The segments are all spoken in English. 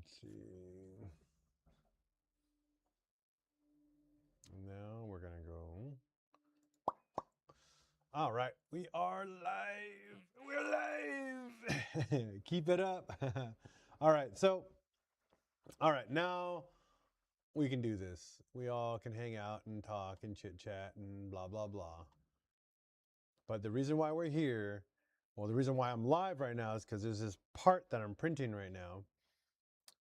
Let's see. Now we're gonna go. All right, we are live. We're live. Keep it up. All right, so, all right, now we can do this. We all can hang out and talk and chit chat and blah, blah, blah. But the reason why we're here, well, the reason why I'm live right now is because there's this part that I'm printing right now.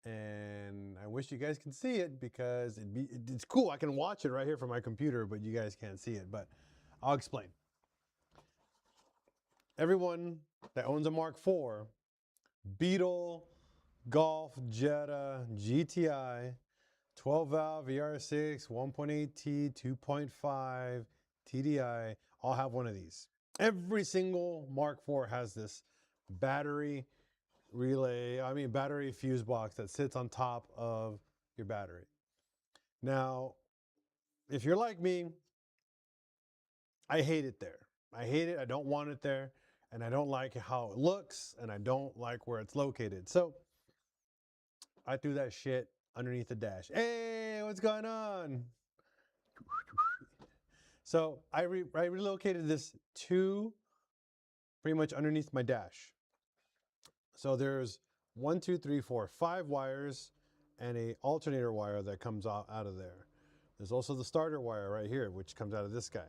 And I wish you guys can see it because it's cool. I can watch it right here from my computer, but you guys can't see it. But I'll explain. Everyone that owns a Mark IV, Beetle, Golf, Jetta, GTI, 12 valve, VR6, 1.8T, 2.5, TDI, all have one of these. Every single Mark IV has this battery battery fuse box that sits on top of your battery. Now, if you're like me, I hate it there. I hate it. I don't want it there. And I don't like how it looks. And I don't like where it's located. So I threw that shit underneath the dash. Hey, what's going on? So I relocated this to pretty much underneath my dash. So there's 1, 2, 3, 4, 5 wires and a alternator wire that comes out of there. There's also the starter wire right here, which comes out of this guy.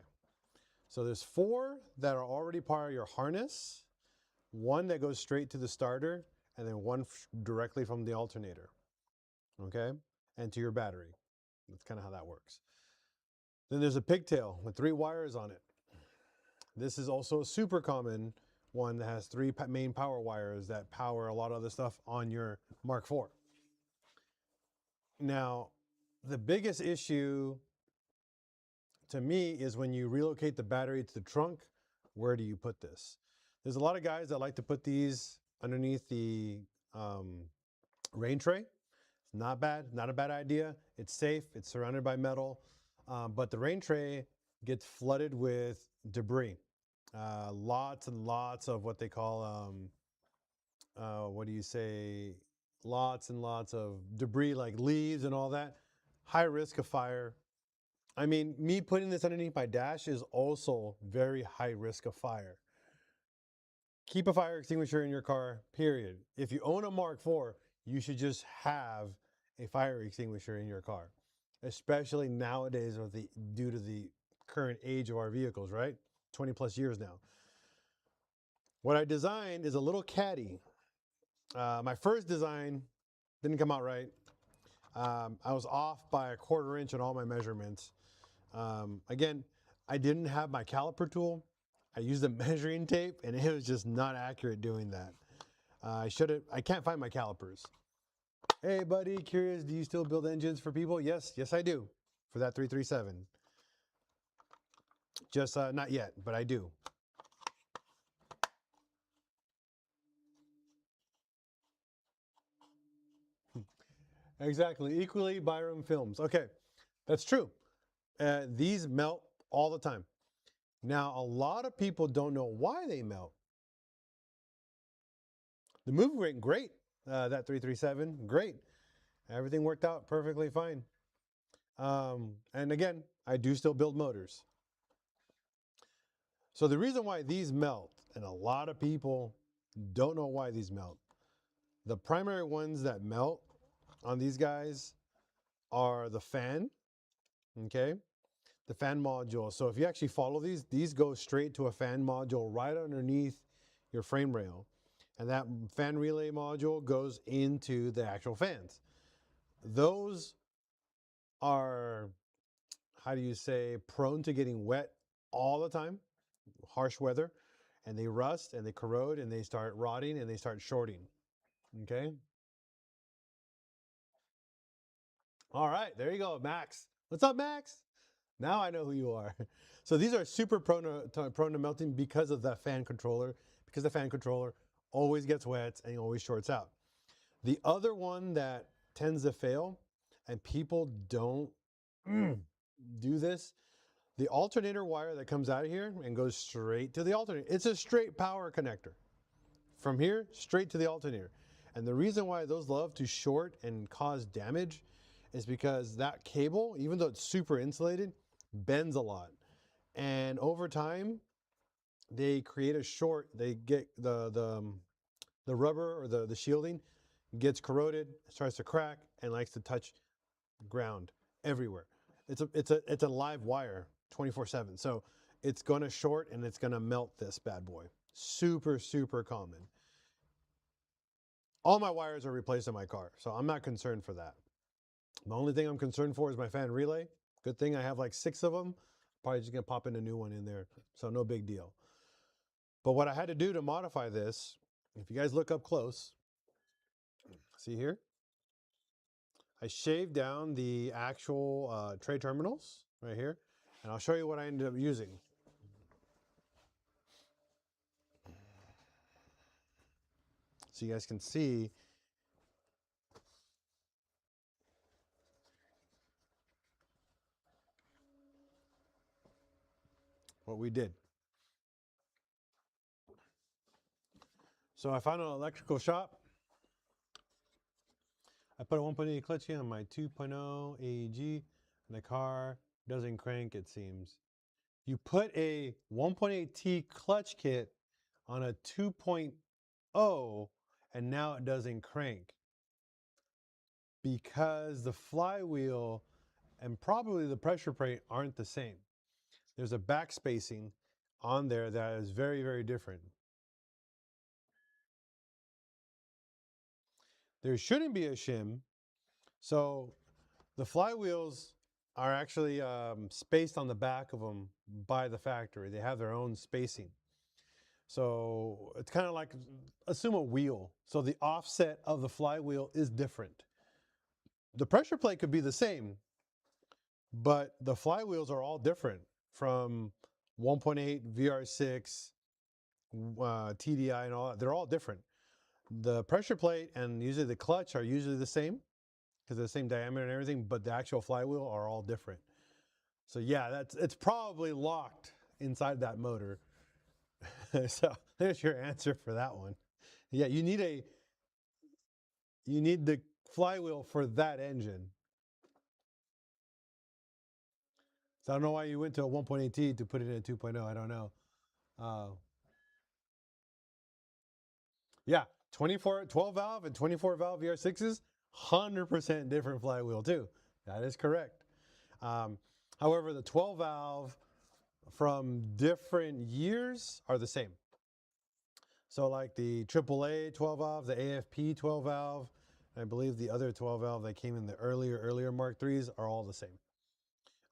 So there's 4 that are already part of your harness, 1 that goes straight to the starter, and then 1 directly from the alternator, okay? And to your battery. That's kind of how that works. Then there's a pigtail with 3 wires on it. This is also a super common one that has 3 main power wires that power a lot of other stuff on your Mark IV. Now, the biggest issue to me is when you relocate the battery to the trunk, where do you put this? There's a lot of guys that like to put these underneath the rain tray. It's not bad, not a bad idea. It's safe, it's surrounded by metal, but the rain tray gets flooded with debris. Lots and lots of what they call, lots and lots of debris like leaves and all that. High risk of fire. I mean, me putting this underneath my dash is also very high risk of fire. Keep a fire extinguisher in your car, period. If you own a Mark IV, you should just have a fire extinguisher in your car, especially nowadays due to the current age of our vehicles, right? 20 plus years now. What I designed is a little caddy. My first design didn't come out right. I was off by 1/4 inch on all my measurements. Again, I didn't have my caliper tool. I used a measuring tape and it was just not accurate doing that. I can't find my calipers. Hey buddy, curious, do you still build engines for people? Yes, I do, for that 337. Just not yet, but I do. Exactly, equally Byram films. Okay, that's true. These melt all the time. Now, a lot of people don't know why they melt. The move went great, that 337, great. Everything worked out perfectly fine. And again, I do still build motors. So the reason why these melt, and a lot of people don't know why these melt, the primary ones that melt on these guys are the fan, okay? The fan module. So if you actually follow these go straight to a fan module right underneath your frame rail. And that fan relay module goes into the actual fans. Those are, how do you say, prone to getting wet all the time, harsh weather, and they rust and they corrode and they start rotting and they start shorting, okay? All right, there you go, Max. What's up, Max? Now I know who you are. So these are super prone to melting because of that fan controller, because the fan controller always gets wet and always shorts out. The other one that tends to fail, and people don't do this, the alternator wire that comes out of here and goes straight to the alternator. It's a straight power connector. From here, straight to the alternator. And the reason why those love to short and cause damage is because that cable, even though it's super insulated, bends a lot. And over time, they create a short. They get the rubber or the shielding gets corroded, starts to crack, and likes to touch ground everywhere. It's a live wire 24/7. So it's going to short and it's going to melt this bad boy. Super, super common. All my wires are replaced in my car, so I'm not concerned for that. The only thing I'm concerned for is my fan relay. Good thing I have like 6 of them. Probably just going to pop in a new one in there, so no big deal. But what I had to do to modify this, if you guys look up close, see here? I shaved down the actual tray terminals right here, and I'll show you what I ended up using. So you guys can see what we did. So I found an electrical shop. I put a 1.8 clutch kit on my 2.0 AEG, and the car doesn't crank, it seems. You put a 1.8T clutch kit on a 2.0, and now it doesn't crank. Because the flywheel and probably the pressure plate aren't the same. There's a back spacing on there that is very, very different. There shouldn't be a shim. So the flywheels are actually spaced on the back of them by the factory. They have their own spacing. So it's kind of like, assume a wheel. So the offset of the flywheel is different. The pressure plate could be the same, but the flywheels are all different from 1.8, VR6, TDI and all that. They're all different. The pressure plate and usually the clutch are usually the same because they're the same diameter and everything, but the actual flywheel are all different. So yeah, it's probably locked inside that motor. So there's your answer for that one. Yeah, you need the flywheel for that engine. So I don't know why you went to a 1.8T to put it in a 2.0. I don't know. Yeah, 12 valve and 24 valve VR6s, 100% different flywheel too. That is correct. However, the 12 valve from different years are the same. So like the AAA 12 valve, the AFP 12 valve, I believe the other 12 valve that came in the earlier Mark IIIs are all the same.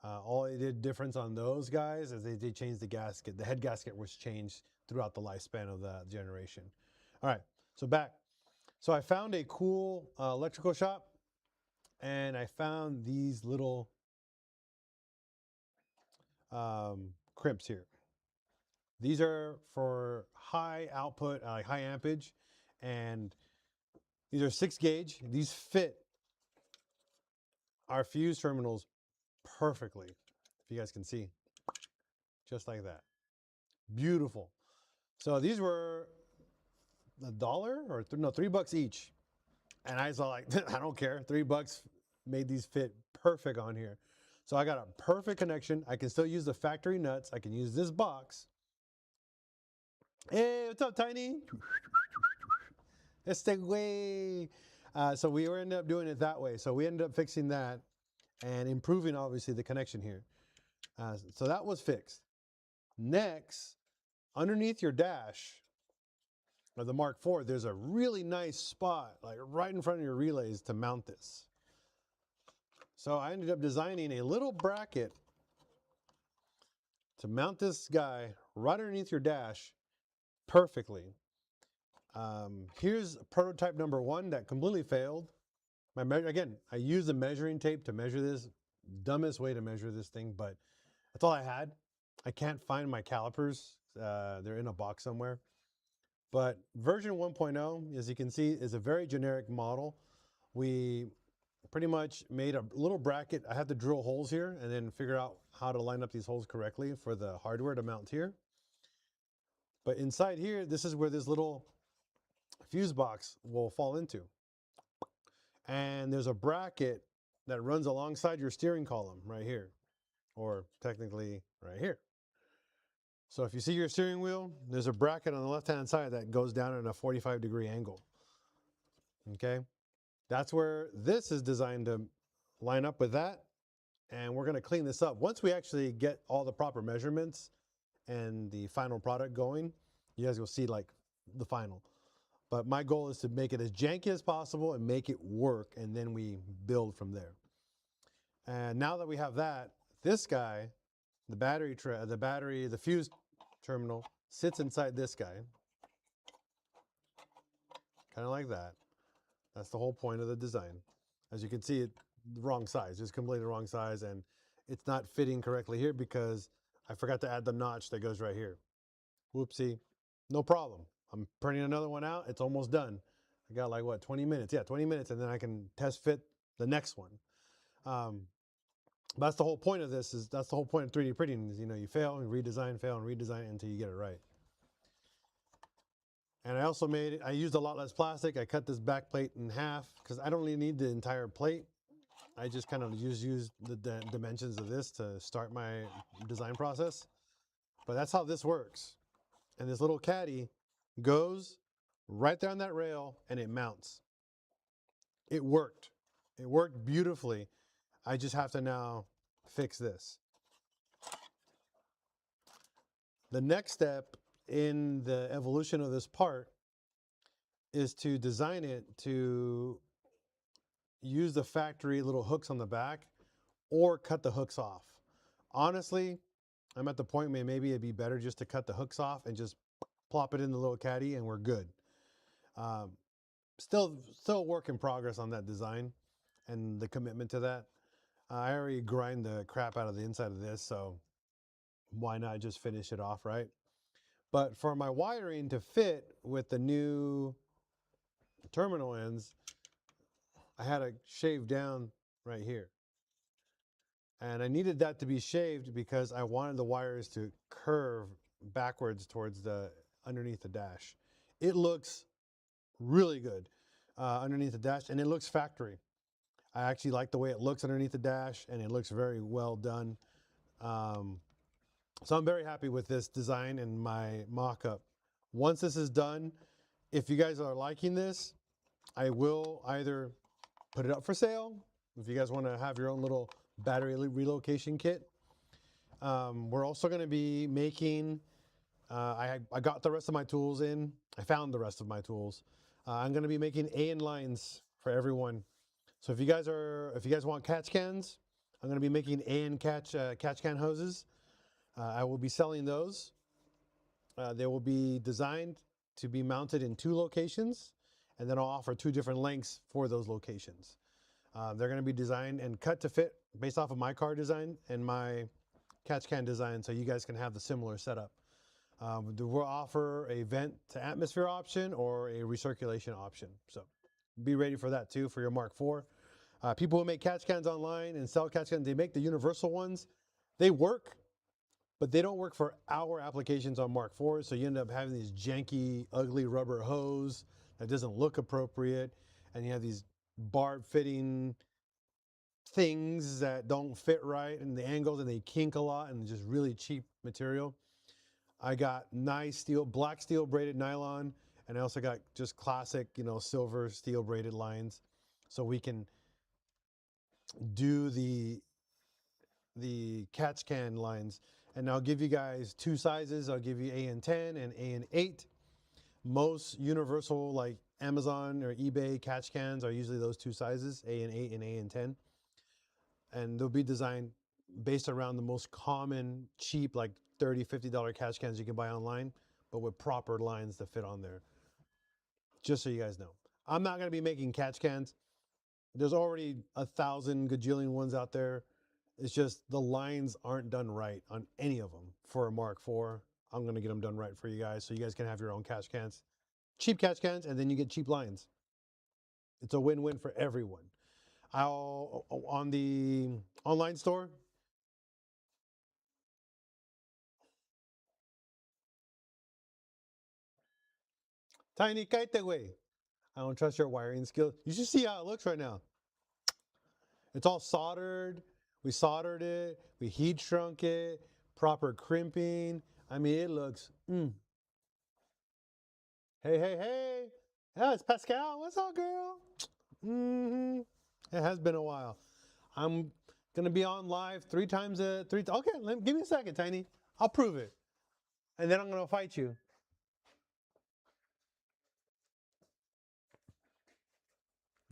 All it did difference on those guys is they changed the gasket. The head gasket was changed throughout the lifespan of the generation. All right, so back. So I found a cool electrical shop, and I found these little crimps here. These are for high output, high ampage, and these are 6 gauge. These fit our fuse terminals perfectly, if you guys can see, just like that. Beautiful. So these were $1 or no, $3 each. And I was like, I don't care. $3 made these fit perfect on here. So I got a perfect connection. I can still use the factory nuts. I can use this box. Hey, what's up, Tiny? Este way. So we ended up doing it that way. So we ended up fixing that and improving, obviously, the connection here. So that was fixed. Next, underneath your dash of the Mark IV, there's a really nice spot, like right in front of your relays, to mount this. So I ended up designing a little bracket to mount this guy right underneath your dash perfectly. Here's prototype number 1 that completely failed. Again, I used the measuring tape to measure this. Dumbest way to measure this thing, but that's all I had. I can't find my calipers. They're in a box somewhere. But version 1.0, as you can see, is a very generic model. We pretty much made a little bracket. I had to drill holes here and then figure out how to line up these holes correctly for the hardware to mount here. But inside here, this is where this little fuse box will fall into. And there's a bracket that runs alongside your steering column right here, or technically right here. So if you see your steering wheel, there's a bracket on the left-hand side that goes down at a 45-degree angle. Okay, that's where this is designed to line up with that. And we're going to clean this up. Once we actually get all the proper measurements and the final product going, you guys will see like the final. But my goal is to make it as janky as possible and make it work, and then we build from there. And now that we have that, this guy, the fuse terminal sits inside this guy, kind of like that. That's the whole point of the design. As you can see, it's the wrong size, it's completely the wrong size, and it's not fitting correctly here because I forgot to add the notch that goes right here. Whoopsie, no problem. I'm printing another one out. It's almost done. I got like what, 20 minutes? Yeah, 20 minutes, and then I can test fit the next one. That's the whole point of this. That's the whole point of 3D printing. Is, you know, you fail and redesign, fail and redesign until you get it right. And I also I used a lot less plastic. I cut this back plate in half because I don't really need the entire plate. I just kind of use the dimensions of this to start my design process. But that's how this works. And this little caddy goes right there on that rail and it mounts. It worked. It worked beautifully. I just have to now fix this. The next step in the evolution of this part is to design it to use the factory little hooks on the back or cut the hooks off. Honestly, I'm at the point where maybe it'd be better just to cut the hooks off and just plop it in the little caddy and we're good. Still a work in progress on that design and the commitment to that. I already grind the crap out of the inside of this, so why not just finish it off, right? But for my wiring to fit with the new terminal ends, I had to shave down right here. And I needed that to be shaved because I wanted the wires to curve backwards towards the underneath the dash. It looks really good underneath the dash, and it looks factory. I actually like the way it looks underneath the dash, and it looks very well done. So I'm very happy with this design and my mock-up. Once this is done, if you guys are liking this, I will either put it up for sale. If you guys want to have your own little battery relocation kit. We're also going to be making, I got the rest of my tools in. I found the rest of my tools. I'm going to be making AN lines for everyone. So if you guys want catch cans, I'm going to be making AN catch can hoses. I will be selling those. They will be designed to be mounted in 2 locations, and then I'll offer 2 different lengths for those locations. They're going to be designed and cut to fit based off of my car design and my catch can design, so you guys can have the similar setup. We'll offer a vent to atmosphere option or a recirculation option. So be ready for that too for your Mark IV. People who make catch cans online and sell catch cans, they make the universal ones. They work, but they don't work for our applications on Mark IV. So you end up having these janky, ugly rubber hose that doesn't look appropriate. And you have these barb fitting things that don't fit right and the angles, and they kink a lot, and just really cheap material. I got nice black steel braided nylon, and I also got just classic, silver steel braided lines, so we can do the catch can lines. And I'll give you guys 2 sizes. I'll give you AN10 and AN8. Most universal, like Amazon or eBay catch cans, are usually those 2 sizes, AN8 and AN10. And they'll be designed based around the most common, cheap, like $30, $50 catch cans you can buy online, but with proper lines to fit on there. Just so you guys know. I'm not going to be making catch cans. There's already 1,000 gajillion ones out there. It's just the lines aren't done right on any of them for a Mark IV. I'm going to get them done right for you guys so you guys can have your own catch cans. Cheap catch cans, and then you get cheap lines. It's a win-win for everyone. On the online store, Tiny, kite way. I don't trust your wiring skills. You should see how it looks right now. It's all soldered. We soldered it. We heat shrunk it. Proper crimping. I mean, it looks. Hey, hey, hey. Yeah, it's Pascal. What's up, girl? Mm-hmm. It has been a while. I'm gonna be on live three times. Okay, give me a second, Tiny. I'll prove it, and then I'm gonna fight you.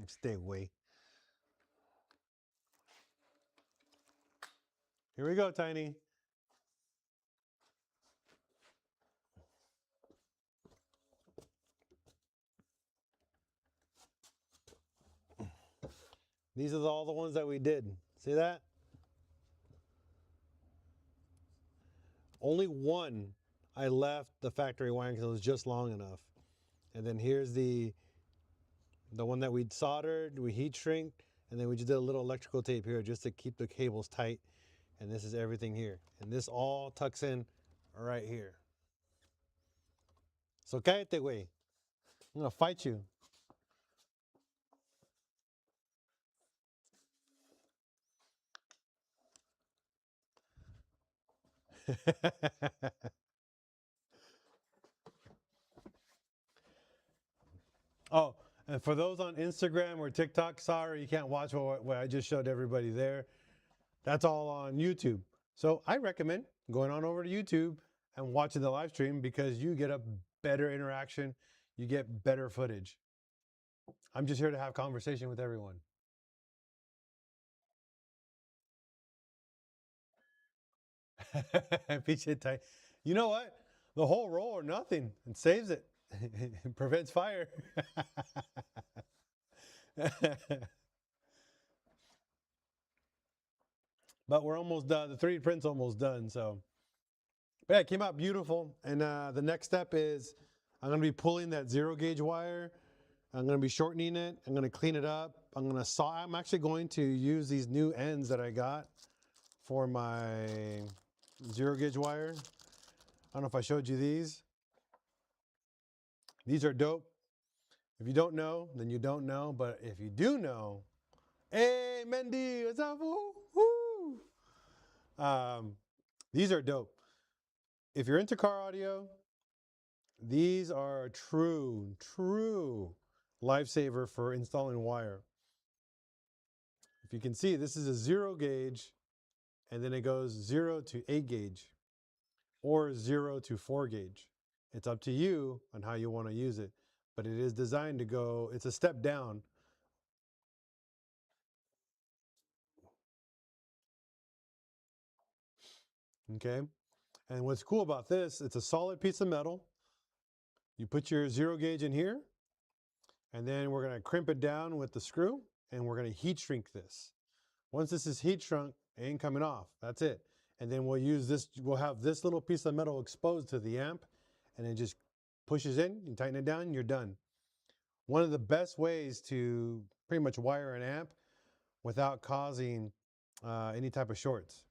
Stay away. Here we go, Tiny. These are all the ones that we did. See that? Only one I left the factory wiring because it was just long enough. And then here's the one that we soldered, we heat shrinked, and then we just did a little electrical tape here just to keep the cables tight. And this is everything here. And this all tucks in right here. So cállate, güey. I'm gonna fight you. Oh, and for those on Instagram or TikTok, sorry you can't watch what I just showed everybody there. That's all on YouTube. So I recommend going on over to YouTube and watching the live stream because you get a better interaction, you get better footage. I'm just here to have conversation with everyone. You know what? The whole roll or nothing. It saves it. It prevents fire. But we're almost done. The 3D print's almost done. So, but yeah, it came out beautiful. And the next step is I'm going to be pulling that 0 gauge wire. I'm going to be shortening it. I'm going to clean it up. I'm actually going to use these new ends that I got for my 0 gauge wire. I don't know if I showed you these. These are dope. If you don't know, then you don't know. But if you do know, hey, Mendy, what's up, fool? Woo! These are dope. If you're into car audio, these are a true lifesaver for installing wire. If you can see, this is a 0 gauge, and then it goes 0 to 8 gauge or 0 to 4 gauge. It's up to you on how you want to use it, but it is designed to go, it's a step down. Okay. And what's cool about this, it's a solid piece of metal. You put your 0 gauge in here, and then we're going to crimp it down with the screw, and we're going to heat shrink this. Once this is heat shrunk, it ain't coming off. That's it. And then we'll use this, we'll have this little piece of metal exposed to the amp, and it just pushes in, you tighten it down, you're done. One of the best ways to pretty much wire an amp without causing any type of shorts.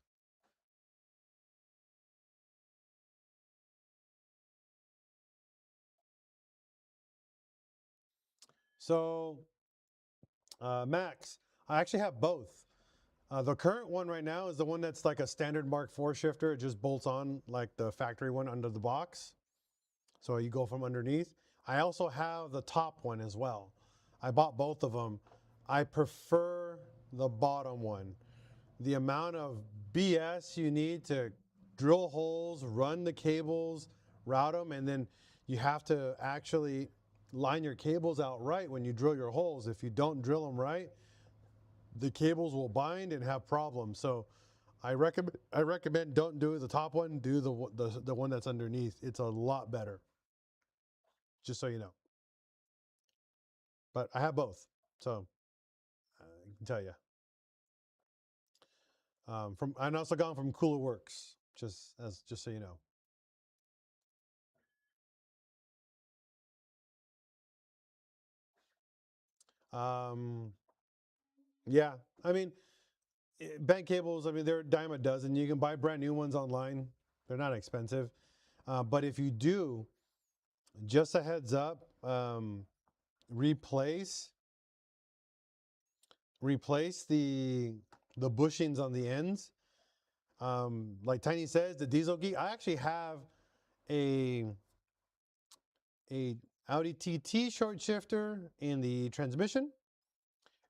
So, Max, I actually have both. The current one right now is the one that's like a standard Mark IV shifter. It just bolts on like the factory one under the box. So you go from underneath. I also have the top one as well. I bought both of them. I prefer the bottom one. The amount of BS you need to drill holes, run the cables, route them, and then you have to actually line your cables out right when you drill your holes. If you don't drill them right, the cables will bind and have problems. So I recommend don't do the top one, do the one that's underneath. It's a lot better. Just so you know. But I have both, so I can tell you. I'm also gone from Cooler Works, just so you know. Yeah, I mean, bank cables. I mean, they're a dime a dozen. You can buy brand new ones online. They're not expensive, but if you do, just a heads up. replace the bushings on the ends. Like Tiny says, the Diesel Geek. I actually have a Audi TT short shifter in the transmission,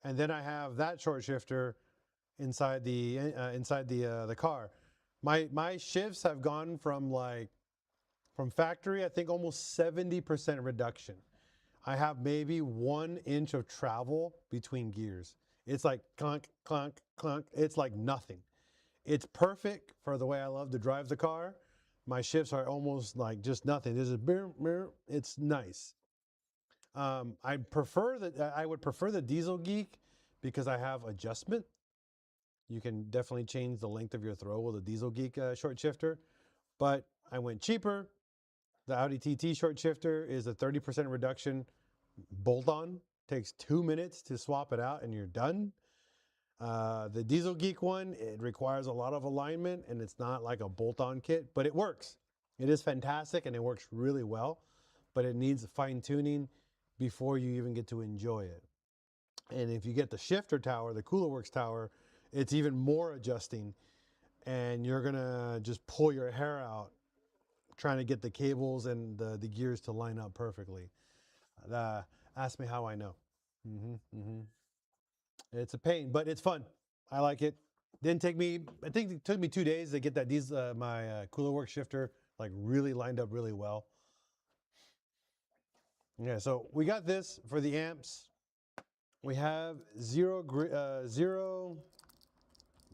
and then I have that short shifter inside the car. My shifts have gone from factory, I think almost 70% reduction. I have maybe 1 inch of travel between gears. It's like clunk, clunk, clunk. It's like nothing. It's perfect for the way I love to drive the car. My shifts are almost like just nothing. There's a it's nice. I would prefer the Diesel Geek because I have adjustment. You can definitely change the length of your throw with a Diesel Geek short shifter, but I went cheaper. The Audi TT short shifter is a 30% reduction bolt-on. Takes 2 minutes to swap it out and you're done. The Diesel Geek one, it requires a lot of alignment and it's not like a bolt-on kit, but it works. It is fantastic and it works really well, but it needs fine-tuning before you even get to enjoy it. And if you get the shifter tower, the Cooler Works tower, it's even more adjusting and you're gonna just pull your hair out trying to get the cables and the gears to line up perfectly. Ask me how I know. It's a pain, but it's fun. I like it. Didn't take me, I think it took me 2 days to get my Cooler Works shifter like really lined up really well. Yeah, so we got this for the amps. We have zero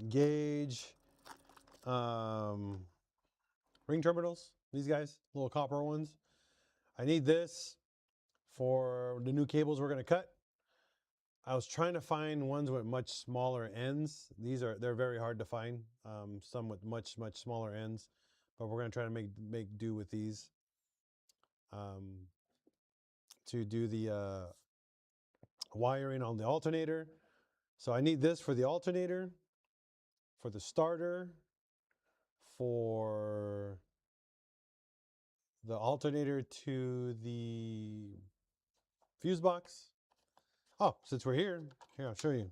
gauge ring terminals. These guys, little copper ones. I need this for the new cables we're going to cut. I was trying to find ones with much smaller ends. They're very hard to find. Some with much smaller ends, but we're going to try to make do with these to do the wiring on the alternator. So I need this for the alternator, for the starter, for the alternator to the fuse box. Oh, since we're here, I'll show you.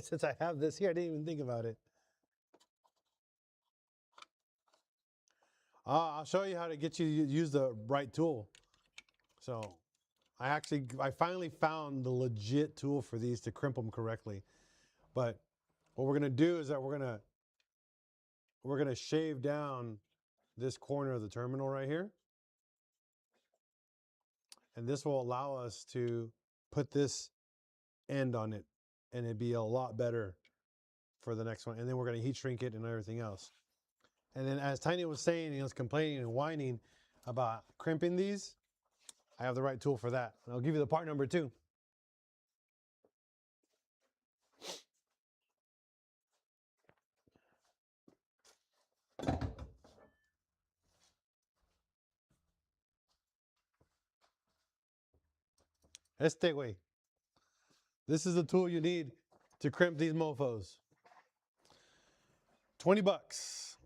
Since I have this here, I didn't even think about it. I'll show you how to get you to use the right tool. So I finally found the legit tool for these to crimp them correctly. But what we're gonna do is that we're gonna shave down this corner of the terminal right here. And this will allow us to put this end on it and it'd be a lot better for the next one. And then we're gonna heat shrink it and everything else. And then as Tiny was saying, he was complaining and whining about crimping these. I have the right tool for that. And I'll give you the part number too. Este way. This is the tool you need to crimp these mofos. 20 bucks.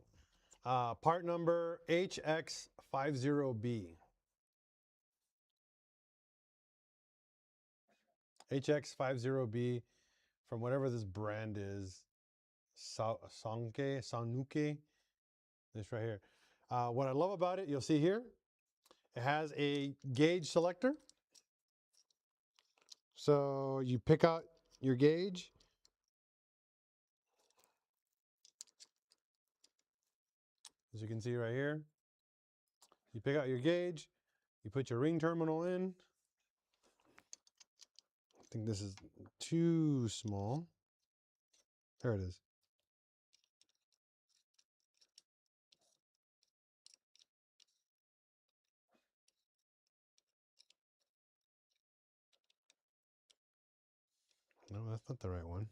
Part number HX50B. HX50B from whatever this brand is. Sanuke. This right here. What I love about it, you'll see here, it has a gauge selector. So you pick out your gauge. As you can see right here, you pick out your gauge, you put your ring terminal in. I think this is too small. There it is. No, that's not the right one.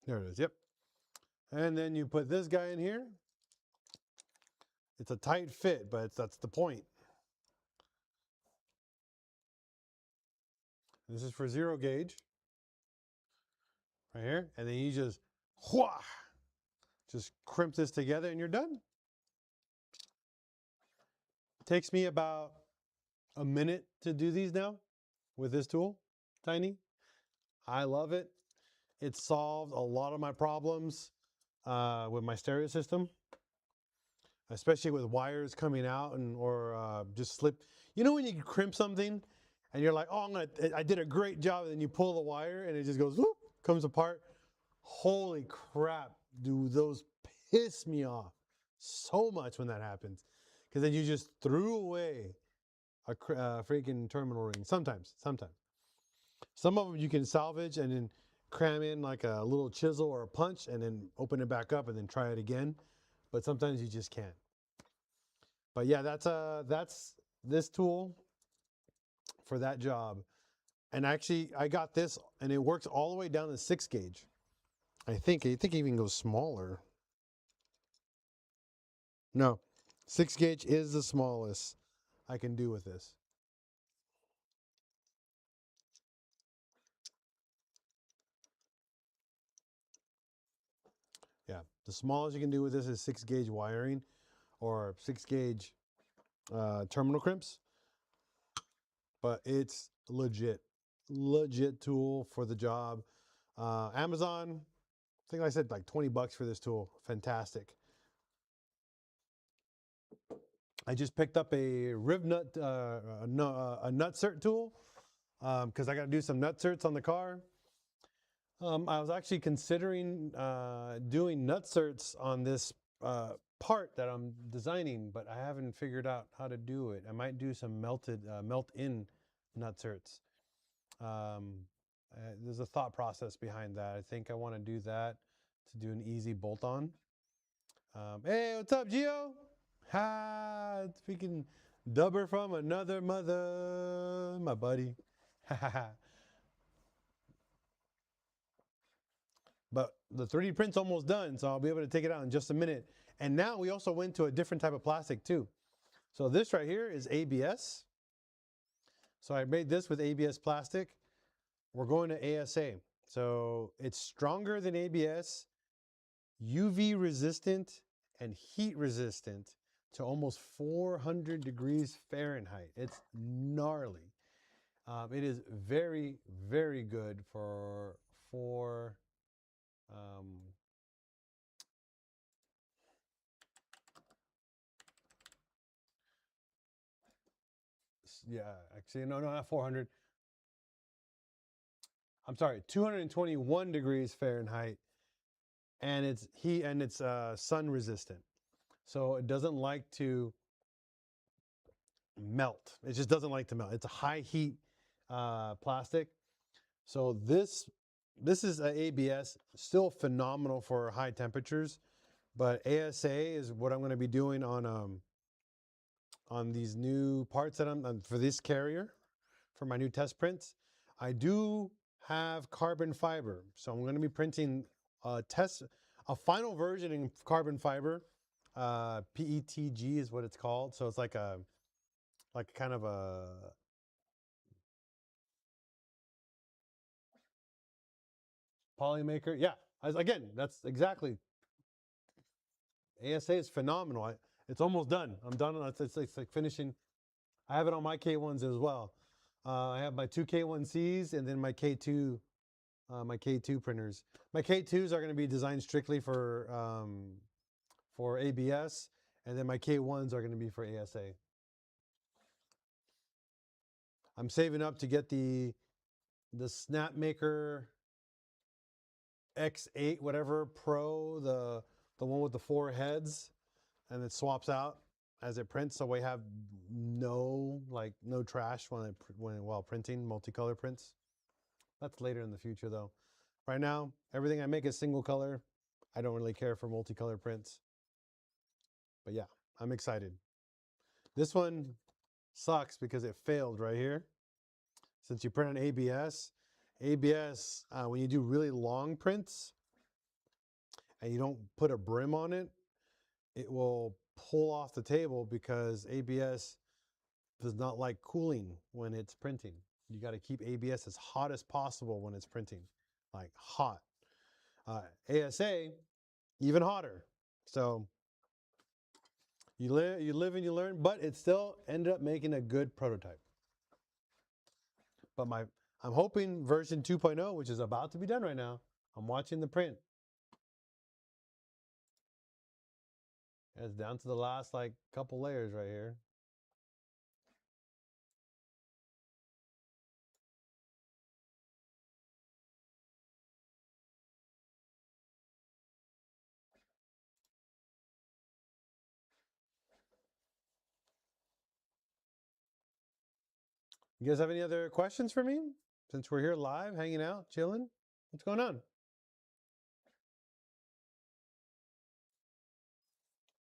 There it is, yep. And then you put this guy in here. It's a tight fit, but that's the point. This is for zero gauge. Right here. And then you just Just crimp this together and you're done. Takes me about a minute to do these now with this tool, Tiny. I love it. It solved a lot of my problems with my stereo system, especially with wires coming out and or just slip. You know when you crimp something and you're like, oh, I did a great job, and then you pull the wire and it just goes, whoop, comes apart. Holy crap, do those piss me off so much when that happens. Because then you just threw away a freaking terminal ring. Sometimes. Some of them you can salvage and then cram in like a little chisel or a punch and then open it back up and then try it again. But sometimes you just can't. But yeah, that's this tool for that job. And actually, I got this, and it works all the way down to 6 gauge. I think it even goes smaller. No, 6 gauge is the smallest I can do with this. Yeah, the smallest you can do with this is 6 gauge wiring or 6 gauge terminal crimps. But it's legit tool for the job. Amazon, I think I said like 20 bucks for this tool. Fantastic. I just picked up a riv nut, a nutsert tool because I got to do some nutserts on the car. I was actually considering doing nutserts on this part that I'm designing, but I haven't figured out how to do it. I might do some melt-in nutserts. There's a thought process behind that. I think I want to do that to do an easy bolt-on. Hey, what's up, Gio? Ha! Speaking dubber from another mother, my buddy. But the 3D print's almost done, so I'll be able to take it out in just a minute. And now we also went to a different type of plastic too. So this right here is ABS. So I made this with ABS plastic. We're going to ASA. So it's stronger than ABS, UV resistant, and heat resistant to almost 400 degrees Fahrenheit. It's gnarly. It is very, very good for yeah, actually, no, not 400. I'm sorry, 221 degrees Fahrenheit, and it's sun resistant. So it doesn't like to melt. It just doesn't like to melt. It's a high heat plastic. So this is a ABS, still phenomenal for high temperatures, but ASA is what I'm going to be doing on these new parts that I'm for this carrier for my new test prints. I do have carbon fiber, so I'm going to be printing a final version in carbon fiber. PETG is what it's called. So it's like kind of a polymaker. Yeah, again, that's exactly. ASA is phenomenal. It's almost done. I'm done. It's like finishing. I have it on my K1s as well. I have my 2 K1Cs and then my K2 printers. My K2s are going to be designed strictly for ABS, and then my K1s are going to be for ASA. I'm saving up to get the Snapmaker X8 whatever Pro, the one with the 4 heads, and it swaps out as it prints, so we have no trash while printing multicolor prints. That's later in the future though. Right now, everything I make is single color. I don't really care for multicolor prints. But yeah, I'm excited. This one sucks because it failed right here. Since you print on ABS, when you do really long prints and you don't put a brim on it, it will pull off the table because ABS does not like cooling when it's printing. You got to keep ABS as hot as possible when it's printing, like hot. ASA, even hotter. So you live and you learn, but it still ended up making a good prototype. But I'm hoping version 2.0, which is about to be done right now. I'm watching the print. It's down to the last like couple layers right here. You guys have any other questions for me? Since we're here live, hanging out, chilling, what's going on?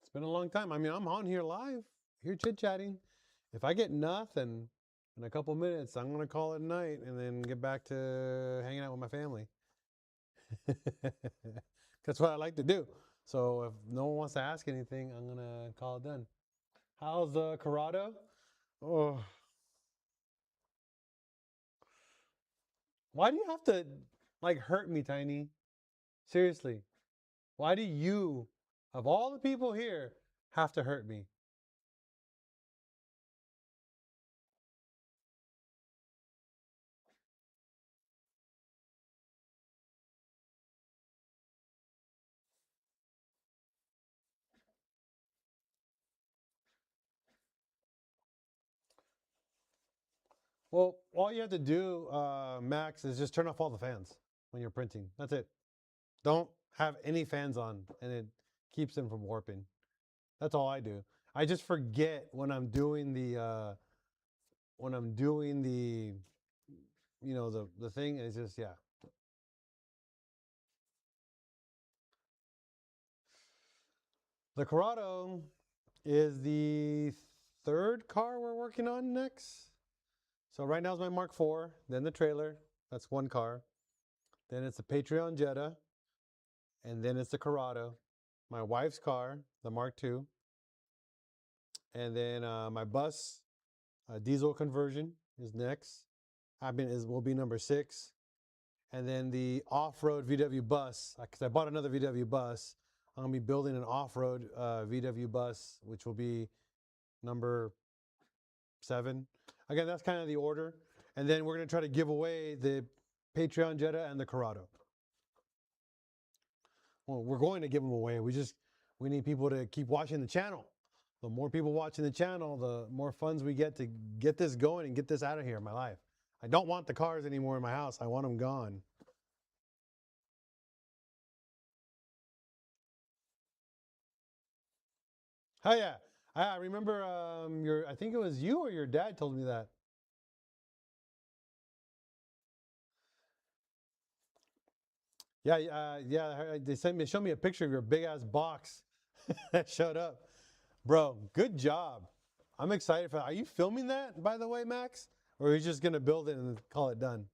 It's been a long time. I mean, I'm on here live, here chit-chatting. If I get nothing in a couple minutes, I'm going to call it night and then get back to hanging out with my family. That's what I like to do. So if no one wants to ask anything, I'm going to call it done. How's Corrado? Oh, why do you have to like hurt me, Tiny? Seriously. Why do you, of all the people here, have to hurt me? Well, all you have to do, Max, is just turn off all the fans when you're printing. That's it. Don't have any fans on, and it keeps them from warping. That's all I do. I just forget when I'm doing the the thing. It's just, yeah. The Corrado is the third car we're working on next. So right now is my Mark IV, then the trailer. That's one car. Then it's the PincheAl Jetta, and then it's the Corrado. My wife's car, the Mark II, and then my bus diesel conversion is next. Will be number 6, and then the off-road VW bus. Because I bought another VW bus, I'm gonna be building an off-road VW bus, which will be number 7. Again, that's kind of the order, and then we're gonna try to give away the PincheAl Jetta and the Corrado. Well, we're going to give them away. We need people to keep watching the channel. The more people watching the channel, the more funds we get to get this going and get this out of here in my life. I don't want the cars anymore in my house. I want them gone. Oh yeah, I remember I think it was you or your dad told me that. Yeah, yeah. They showed me a picture of your big ass box that showed up. Bro, good job. I'm excited for that. Are you filming that, by the way, Max? Or are you just gonna build it and call it done?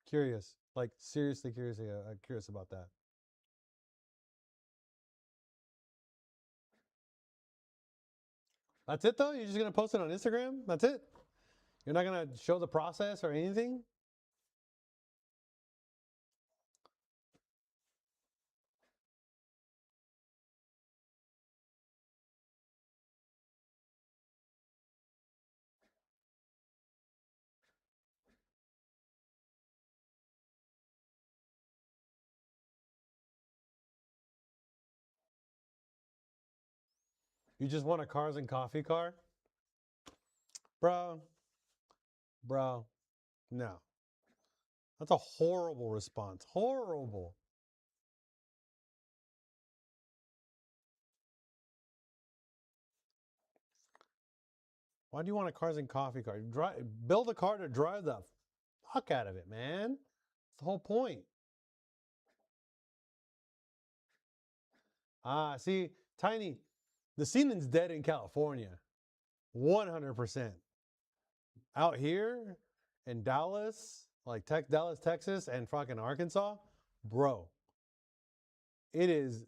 Curious, like seriously curious about that. That's it though? You're just gonna post it on Instagram? That's it? You're not gonna show the process or anything? You just want a cars and coffee car? Bro, bro, no. That's a horrible response. Horrible. Why do you want a cars and coffee car? Build a car to drive the fuck out of it, man. That's the whole point. Ah, see, Tiny, the scene's dead in California. 100%. Out here in Dallas, like Dallas, Texas, and fucking Arkansas, bro, it is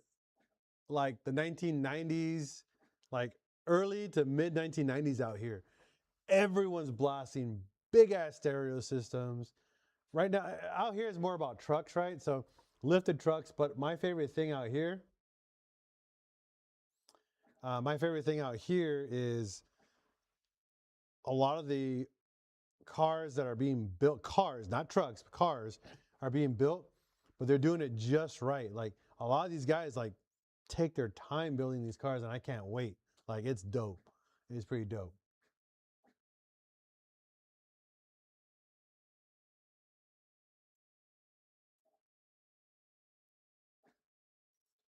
like the 1990s, like early to mid 1990s out here. Everyone's blasting big ass stereo systems. Right now, out here is more about trucks, right? So lifted trucks. But my favorite thing out here is a lot of the cars that are being built, cars, not trucks, cars are being built, but they're doing it just right. Like a lot of these guys like take their time building these cars, and I can't wait. Like it's dope. It's pretty dope.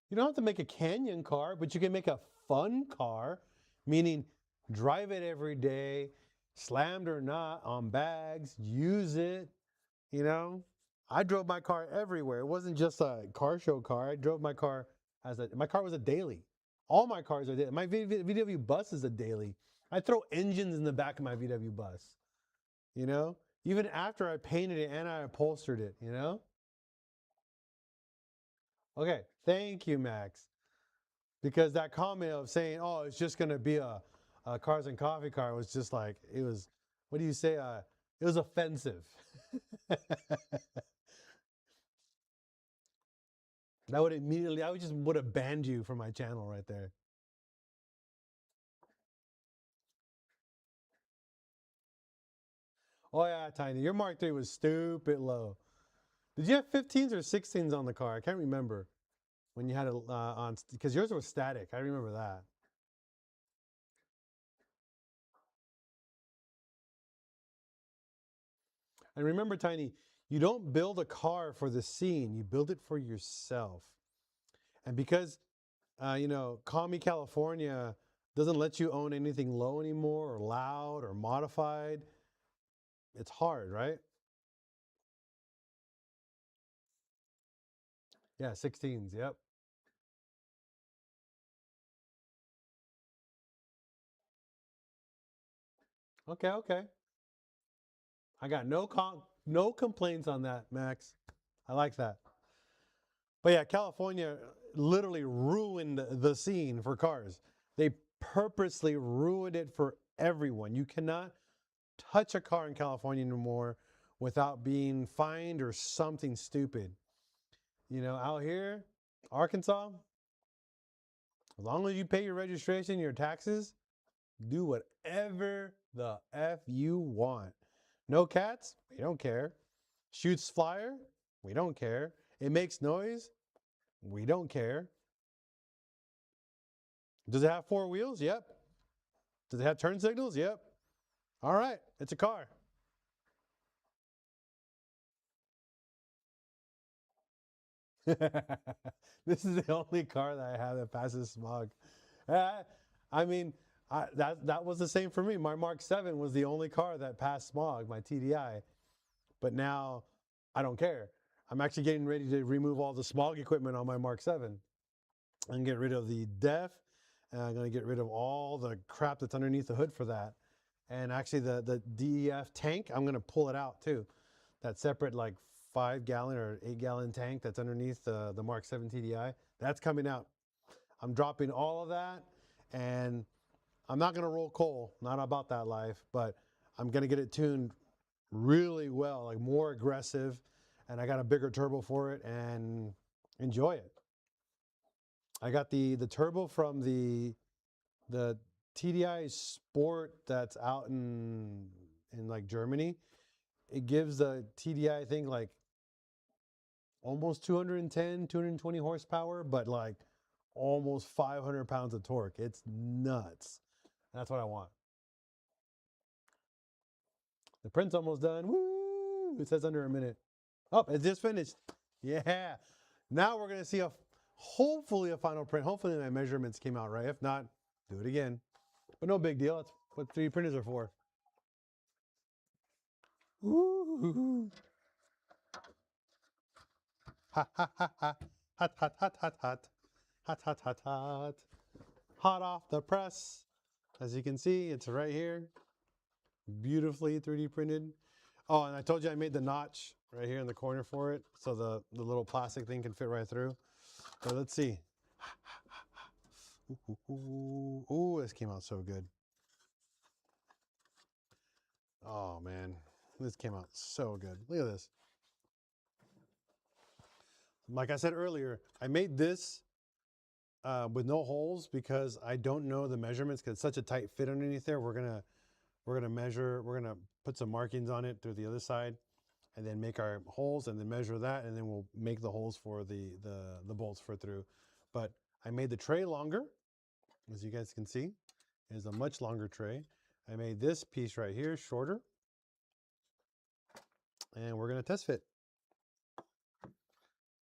You don't have to make a canyon car, but you can make a fun car, meaning drive it every day, slammed or not, on bags, use it, you know. I drove my car everywhere. It wasn't just a car show car. I drove my car my car was a daily. All my cars are daily. My VW bus is a daily. I throw engines in the back of my VW bus, you know, even after I painted it and I upholstered it, you know. Okay, thank you, Max. Because that comment of saying, "Oh, it's just gonna be a cars and coffee car," was just like it was. What do you say? It was offensive. That would immediately. I would have banned you from my channel right there. Oh yeah, Tiny, your Mark III was stupid low. Did you have 15s or 16s on the car? I can't remember when you had it on because yours was static. I remember that. And remember, Tiny, you don't build a car for the scene. You build it for yourself. And because Call Me California doesn't let you own anything low anymore or loud or modified. It's hard, right? Yeah, 16s. Yep. Okay, okay. I got no complaints on that, Max. I like that. But yeah, California literally ruined the scene for cars. They purposely ruined it for everyone. You cannot touch a car in California anymore without being fined or something stupid. Out here, Arkansas, as long as you pay your registration, your taxes, do whatever the F you want. No cats? We don't care. Shoots fire? We don't care. It makes noise? We don't care. Does it have four wheels? Yep. Does it have turn signals? Yep. All right, it's a car. This is the only car that I have that passes smog. Uh, I mean, that was the same for me. My Mark 7 was the only car that passed smog, my TDI. But now I don't care. I'm actually getting ready to remove all the smog equipment on my Mark 7 and get rid of the DEF. And I'm going to get rid of all the crap that's underneath the hood for that. And actually, the DEF tank, I'm going to pull it out too. That separate, like, 5-gallon or 8-gallon tank that's underneath the Mark 7 TDI, that's coming out. I'm dropping all of that, and I'm not going to roll coal, not about that life, but I'm going to get it tuned really well, like more aggressive, and I got a bigger turbo for it and enjoy it. I got the turbo from the TDI Sport that's out in like Germany. It gives the TDI, I think, like almost 210, 220 horsepower, but like almost 500 pounds of torque. It's nuts. That's what I want. The print's almost done. Woo! It says under a minute. Oh, it just finished. Yeah. Now we're going to see hopefully a final print. Hopefully my measurements came out right. If not, do it again. But no big deal. That's what 3D printers are for. Woo! Hot, hot, hot, hot. Hot, hot, hot, hot, hot. Hot, hot, hot, hot. Hot off the press. As you can see, it's right here. Beautifully 3D printed. Oh, and I told you I made the notch right here in the corner for it, so the little plastic thing can fit right through. So let's see. Ooh, ooh, ooh, ooh, this came out so good. Oh man, this came out so good. Look at this. like I said earlier, I made this with no holes because I don't know the measurements because it's such a tight fit underneath there. We're gonna measure. We're gonna put some markings on it through the other side, and then make our holes, and then measure that, and then we'll make the holes for the bolts for through. But I made the tray longer, as you guys can see. It's a much longer tray. I made this piece right here shorter, and we're gonna test fit.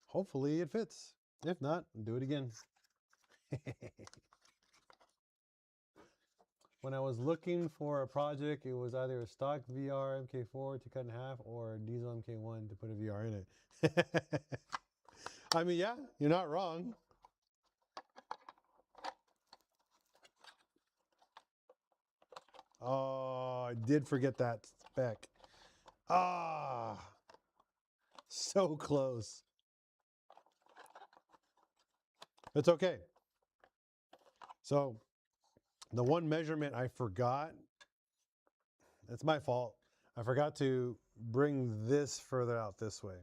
Hopefully it fits. If not, do it again. When I was looking for a project, it was either a stock VR MK4 to cut in half or a diesel MK1 to put a VR in it. I mean, yeah, you're not wrong. Oh, I did forget that spec. Ah, so close. It's okay. So the one measurement I forgot, it's my fault. I forgot to bring this further out this way.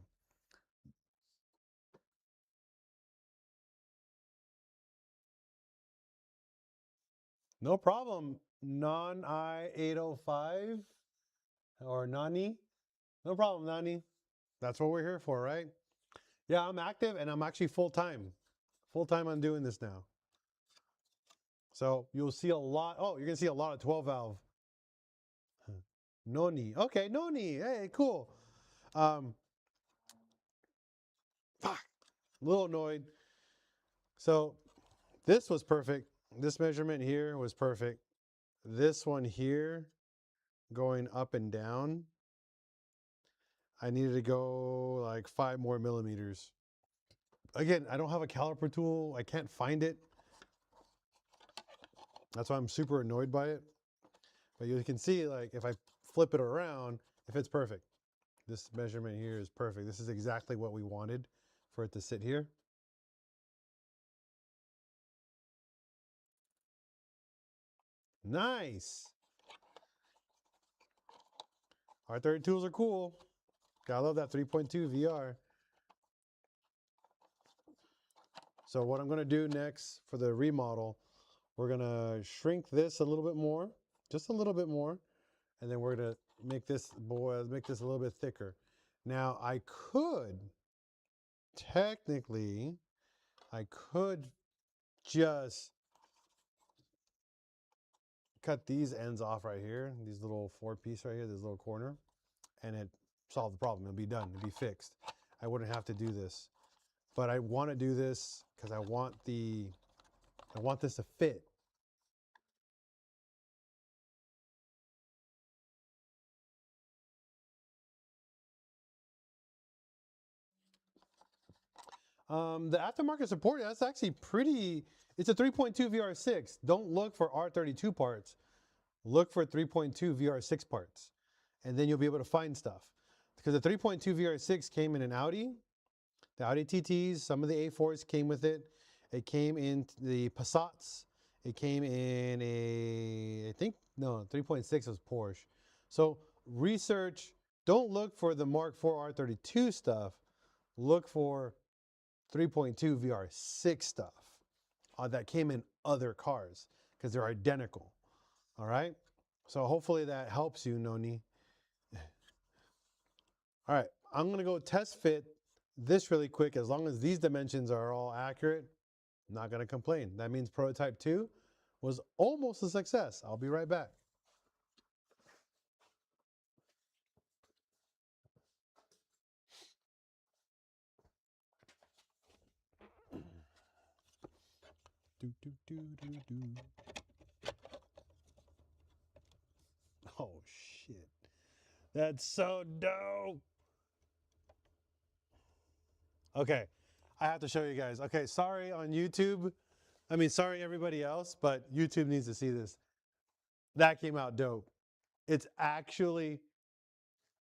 No problem. Non-I 805 or Nani. No problem, Nani. That's what we're here for, right? Yeah, I'm active and I'm actually full-time. Full-time on doing this now. So you'll see a lot. Oh, you're going to see a lot of 12 valve. Noni. Okay, Noni. Hey, cool. Fuck. A little annoyed. So this was perfect. This measurement here was perfect. This one here going up and down, I needed to go like 5 more millimeters. Again, I don't have a caliper tool. I can't find it. That's why I'm super annoyed by it. But you can see, like, if I flip it around, if it's perfect. This measurement here is perfect. This is exactly what we wanted for it to sit here. Nice. R32s are cool. Gotta love that 3.2 VR. So what I'm gonna do next for the remodel, we're gonna shrink this a little bit more, just a little bit more, and then we're gonna make this a little bit thicker. Now technically, I could just cut these ends off right here, these little 4-piece right here, this little corner, and it solved the problem. It'll be done, it'll be fixed. I wouldn't have to do this. But I want to do this because I want this to fit. The aftermarket support, that's actually pretty, it's a 3.2 VR6. Don't look for R32 parts. Look for 3.2 VR6 parts. And then you'll be able to find stuff. Because the 3.2 VR6 came in an Audi. The Audi TTs, some of the A4s came with it. It came in the Passats. It came in I think, no, 3.6 was Porsche. So research, don't look for the Mark IV R32 stuff. Look for 3.2 VR6 stuff that came in other cars because they're identical. All right. So hopefully that helps you, Noni. All right. I'm going to go test fit this really quick. As long as these dimensions are all accurate, I'm not going to complain. That means prototype 2 was almost a success. I'll be right back. Do, do, do, do, do. Oh, shit. That's so dope. Okay. I have to show you guys. Okay. Sorry on YouTube. I mean, sorry everybody else, but YouTube needs to see this. That came out dope. It's actually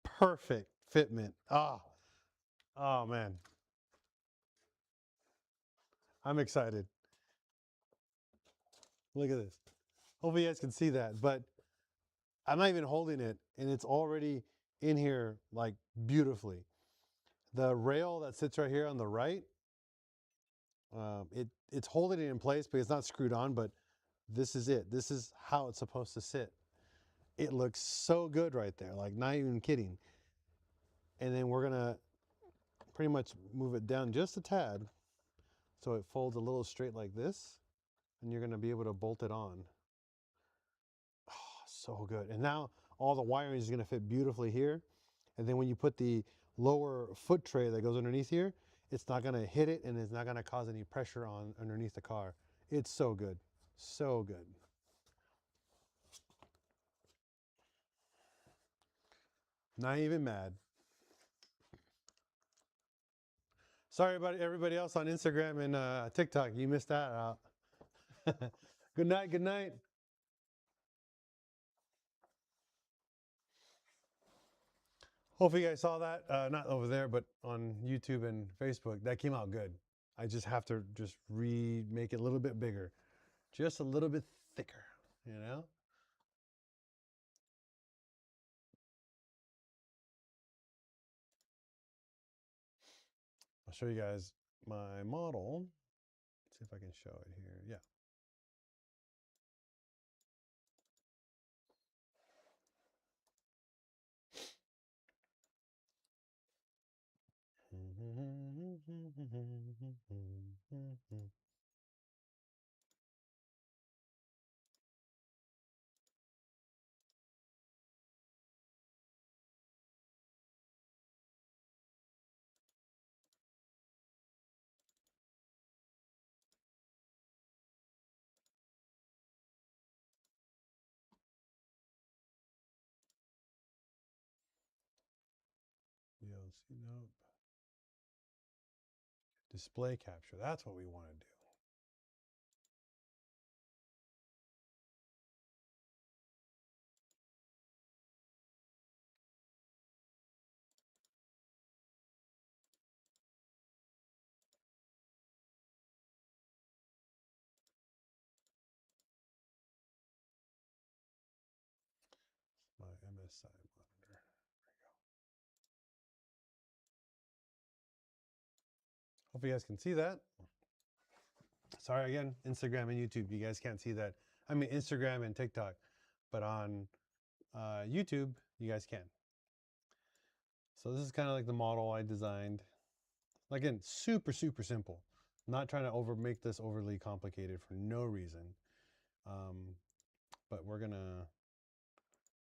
perfect fitment. Oh man. I'm excited. Look at this. Hopefully you guys can see that, but I'm not even holding it and it's already in here like beautifully. The rail that sits right here on the right, it's holding it in place, but it's not screwed on, but this is it. This is how it's supposed to sit. It looks so good right there, like not even kidding. And then we're gonna pretty much move it down just a tad so it folds a little straight like this, and you're gonna be able to bolt it on. Oh, so good. And now all the wiring is gonna fit beautifully here. And then when you put the lower foot tray that goes underneath here, it's not gonna hit it and it's not gonna cause any pressure on underneath the car. It's so good, so good. Not even mad. Sorry about everybody else on Instagram and TikTok. You missed that out. Good night, good night. Hopefully you guys saw that. Not over there, but on YouTube and Facebook. That came out good. I just have to just make it a little bit bigger. Just a little bit thicker, you know? I'll show you guys my model. Let's see if I can show it here. Yeah. Nope. Display capture. That's what we want to do. My MSI monitor. Hope you guys can see that. Sorry again, Instagram and YouTube, you guys can't see that. I mean, Instagram and TikTok, but on YouTube, you guys can. So this is kind of like the model I designed. Again, super, super simple. Not trying to make this overly complicated for no reason. But we're gonna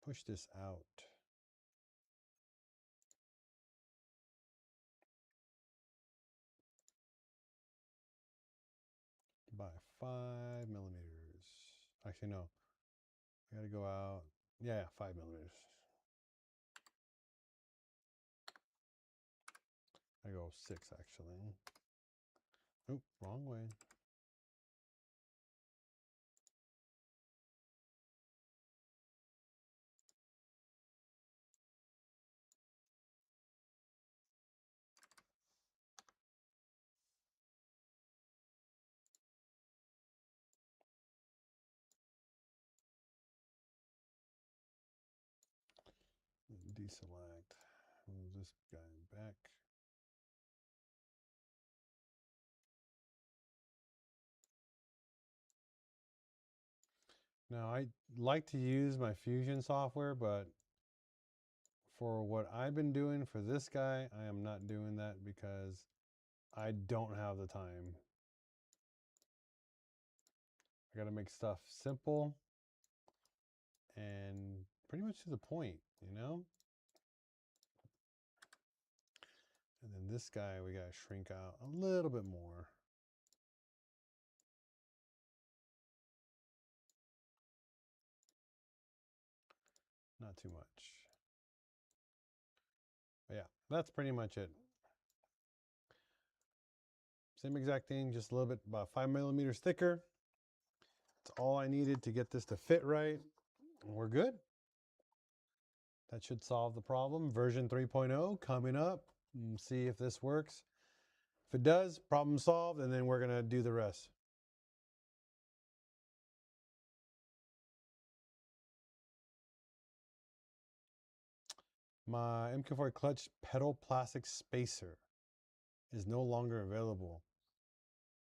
push this out. By 5 millimeters. Actually, no. I gotta go out. Yeah, 5 millimeters. I go 6 actually. Oop, wrong way. Deselect. Move this guy back. Now, I like to use my Fusion software, but for what I've been doing for this guy, I am not doing that because I don't have the time. I got to make stuff simple and pretty much to the point, you know? And then this guy, we got to shrink out a little bit more. Not too much. But yeah, that's pretty much it. Same exact thing, just a little bit, about 5 millimeters thicker. That's all I needed to get this to fit right. And we're good. That should solve the problem. Version 3.0 coming up. See if this works. If it does, problem solved, and then we're gonna do the rest. My MK4 clutch pedal plastic spacer is no longer available.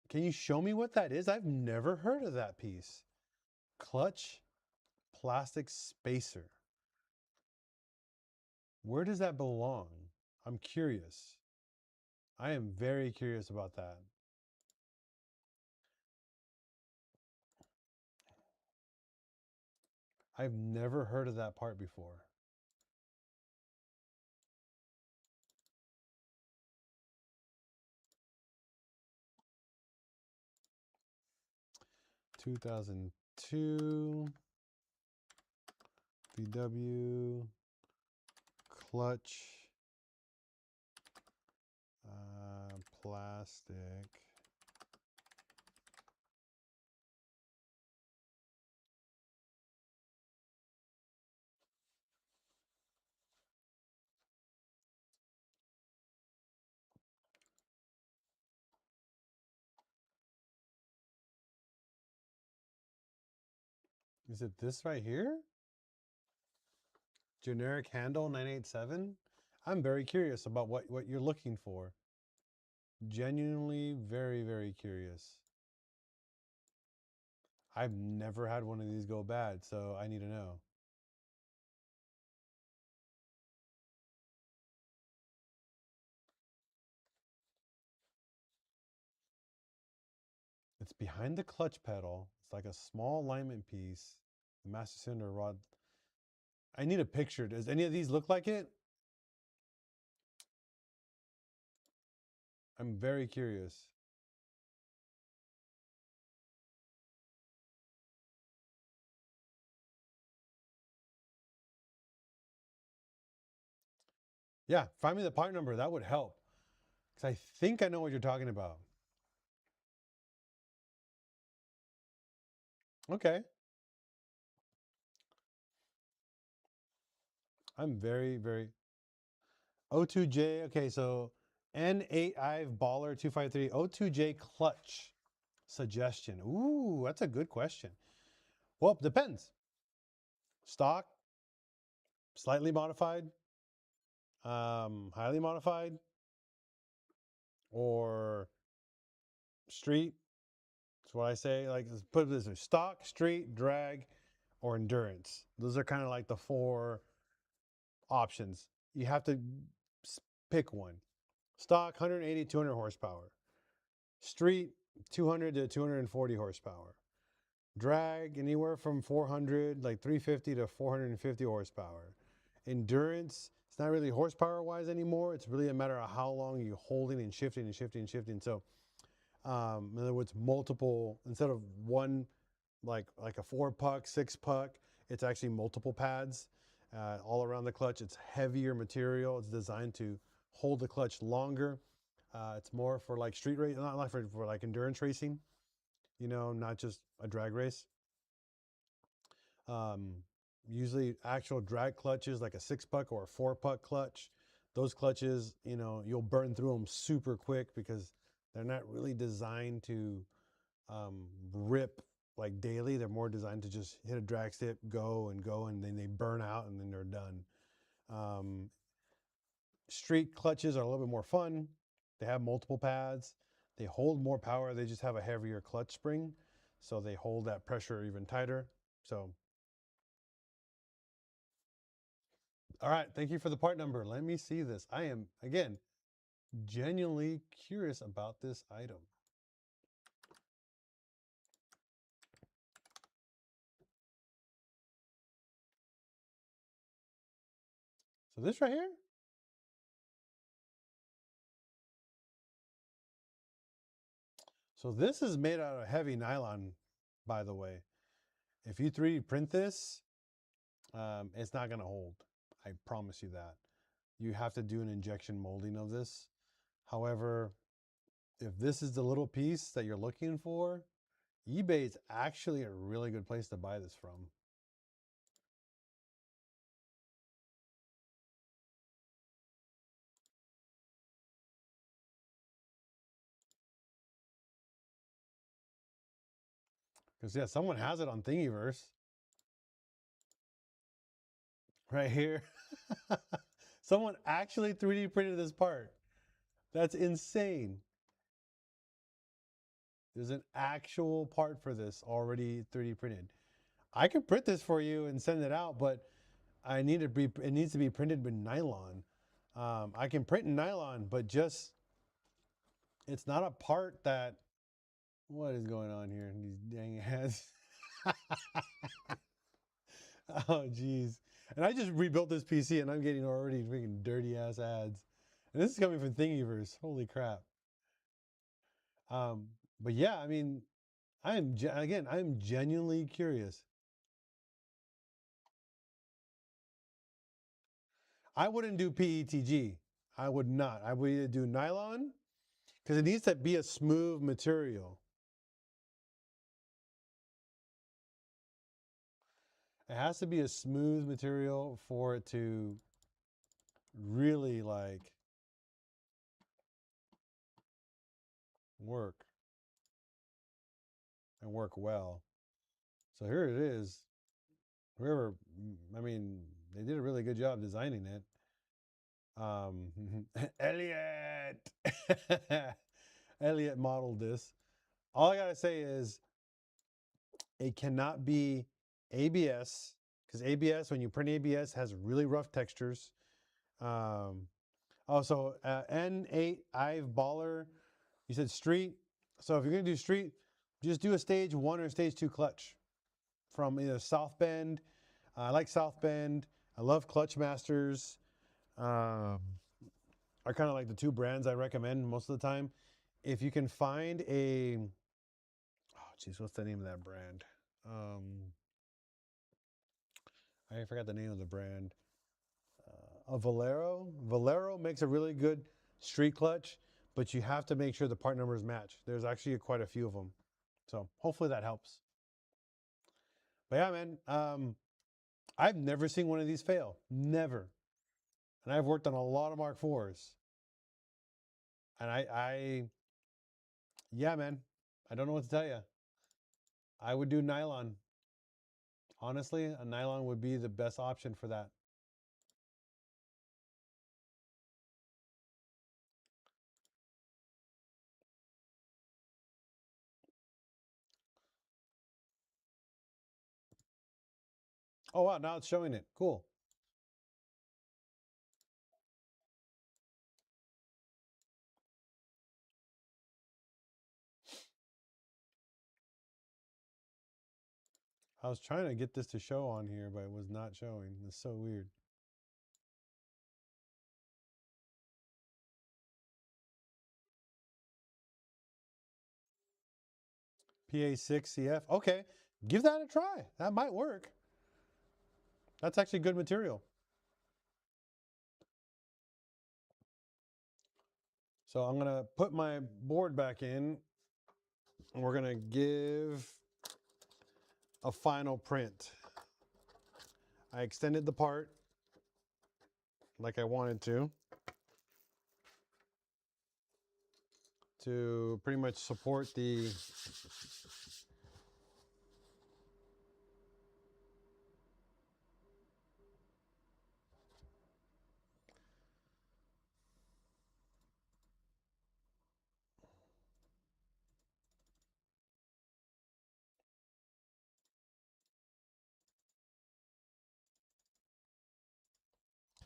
Can you show me what that is? I've never heard of that piece. Clutch plastic spacer. Where does that belong? I'm curious. I am very curious about that. I've never heard of that part before. 2002 VW clutch plastic. Is it this right here? Generic handle 987? I'm very curious about what you're looking for. Genuinely very, very curious. I've never had one of these go bad, so I need to know. It's behind the clutch pedal. It's like a small alignment piece. The master cylinder rod. I need a picture. Does any of these look like it? I'm very curious. Yeah, find me the part number. That would help. Because I think I know what you're talking about. Okay. I'm very, very. O2J. Okay, so N8i Baller 253. O2J clutch suggestion. Ooh, that's a good question. Well, depends. Stock, slightly modified, highly modified, or street. That's what I say. Like, let's put it this way: stock, street, drag, or endurance. Those are kind of like the four options. You have to pick one. Stock, 180, 200 horsepower. Street, 200 to 240 horsepower. Drag, anywhere from 400, like 350 to 450 horsepower. Endurance, it's not really horsepower wise anymore. It's really a matter of how long you're holding and shifting and shifting and shifting. So, in other words, multiple, instead of one, like a 4-puck, 6-puck, it's actually multiple pads all around the clutch. It's heavier material. It's designed to hold the clutch longer. It's more for like street race, not like for like endurance racing, you know, not just a drag race. Um, Usually actual drag clutches, like a 6-puck or a 4-puck clutch, those clutches, you know, you'll burn through them super quick because they're not really designed to rip like daily. They're more designed to just hit a drag strip, go, and then they burn out and then they're done. Um, Street clutches are a little bit more fun. They have multiple pads. They hold more power. They just have a heavier clutch spring. So they hold that pressure even tighter. So, all right. Thank you for the part number. Let me see this. I am, again, genuinely curious about this item. So this right here, so this is made out of heavy nylon, by the way. If you 3D print this, it's not going to hold. I promise you that. You have to do an injection molding of this. However, if this is the little piece that you're looking for, eBay is actually a really good place to buy this from. Because, yeah, someone has it on Thingiverse. Right here. Someone actually 3D printed this part. That's insane. There's an actual part for this already 3D printed. I could print this for you and send it out, but it needs to be printed with nylon. I can print in nylon, but just it's not a part that. What is going on here? These dang ads. Oh, geez. And I just rebuilt this PC and I'm getting already freaking dirty ass ads. And this is coming from Thingiverse. Holy crap. But yeah, I mean, I'm genuinely curious. I wouldn't do PETG. I would not. I would either do nylon because it needs to be a smooth material. It has to be a smooth material for it to really like work and work well. So here it is. Whoever, I mean, they did a really good job designing it. Elliot, Elliot modeled this. All I gotta say is, it cannot be ABS because ABS, when you print ABS, has really rough textures. Also, N8 Ive Baller. You said street. So if you're gonna do street, just do a stage 1 or stage 2 clutch from either South Bend. I like South Bend. I love Clutch Masters. Are kind of like the two brands I recommend most of the time. If you can find a, oh geez, what's the name of that brand? I forgot the name of the brand. A Valero. Valero makes a really good street clutch, but you have to make sure the part numbers match. There's actually quite a few of them. So hopefully that helps. But yeah, man, I've never seen one of these fail. Never. And I've worked on a lot of Mark IVs. And yeah, man, I don't know what to tell you. I would do nylon. Honestly, a nylon would be the best option for that. Oh, wow, now it's showing it. Cool. I was trying to get this to show on here, but it was not showing. It's so weird. PA6CF. Okay, give that a try. That might work. That's actually good material. So I'm going to put my board back in, and we're going to give a final print. I extended the part like I wanted to pretty much support the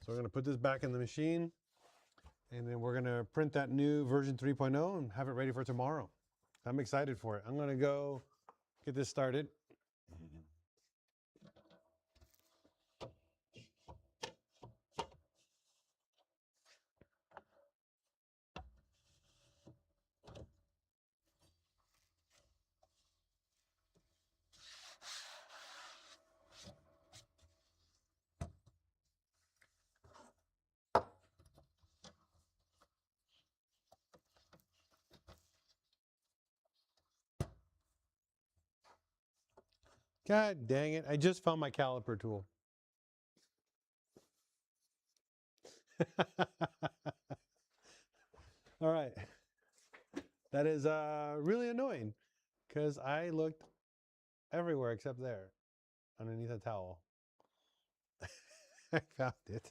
So we're going to put this back in the machine, and then we're going to print that new version 3.0 and have it ready for tomorrow. I'm excited for it. I'm going to go get this started. God dang it. I just found my caliper tool. All right. That is really annoying because I looked everywhere except there underneath a towel. I found it.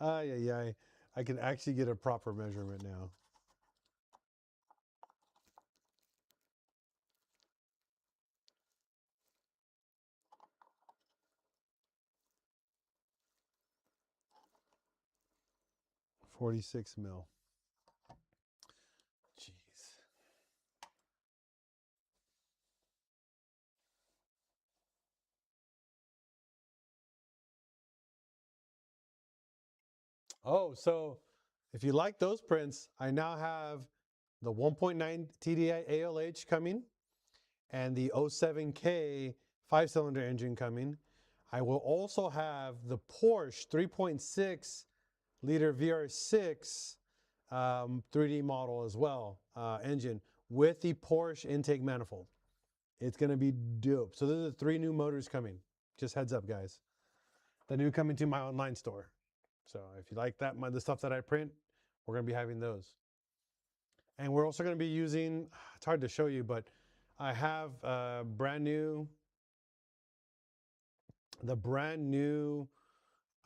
Yeah. I can actually get a proper measurement now. $46 mil. Jeez. Oh, so if you like those prints, I now have the 1.9 TDI ALH coming and the 07K 5-cylinder engine coming. I will also have the Porsche 3.6 liter VR6 3D model as well, engine with the Porsche intake manifold. It's going to be dope. So there's 3 new motors coming. Just heads up, guys. The new coming to my online store. So if you like that, the stuff that I print, we're going to be having those. And we're also going to be using, it's hard to show you, but I have the brand new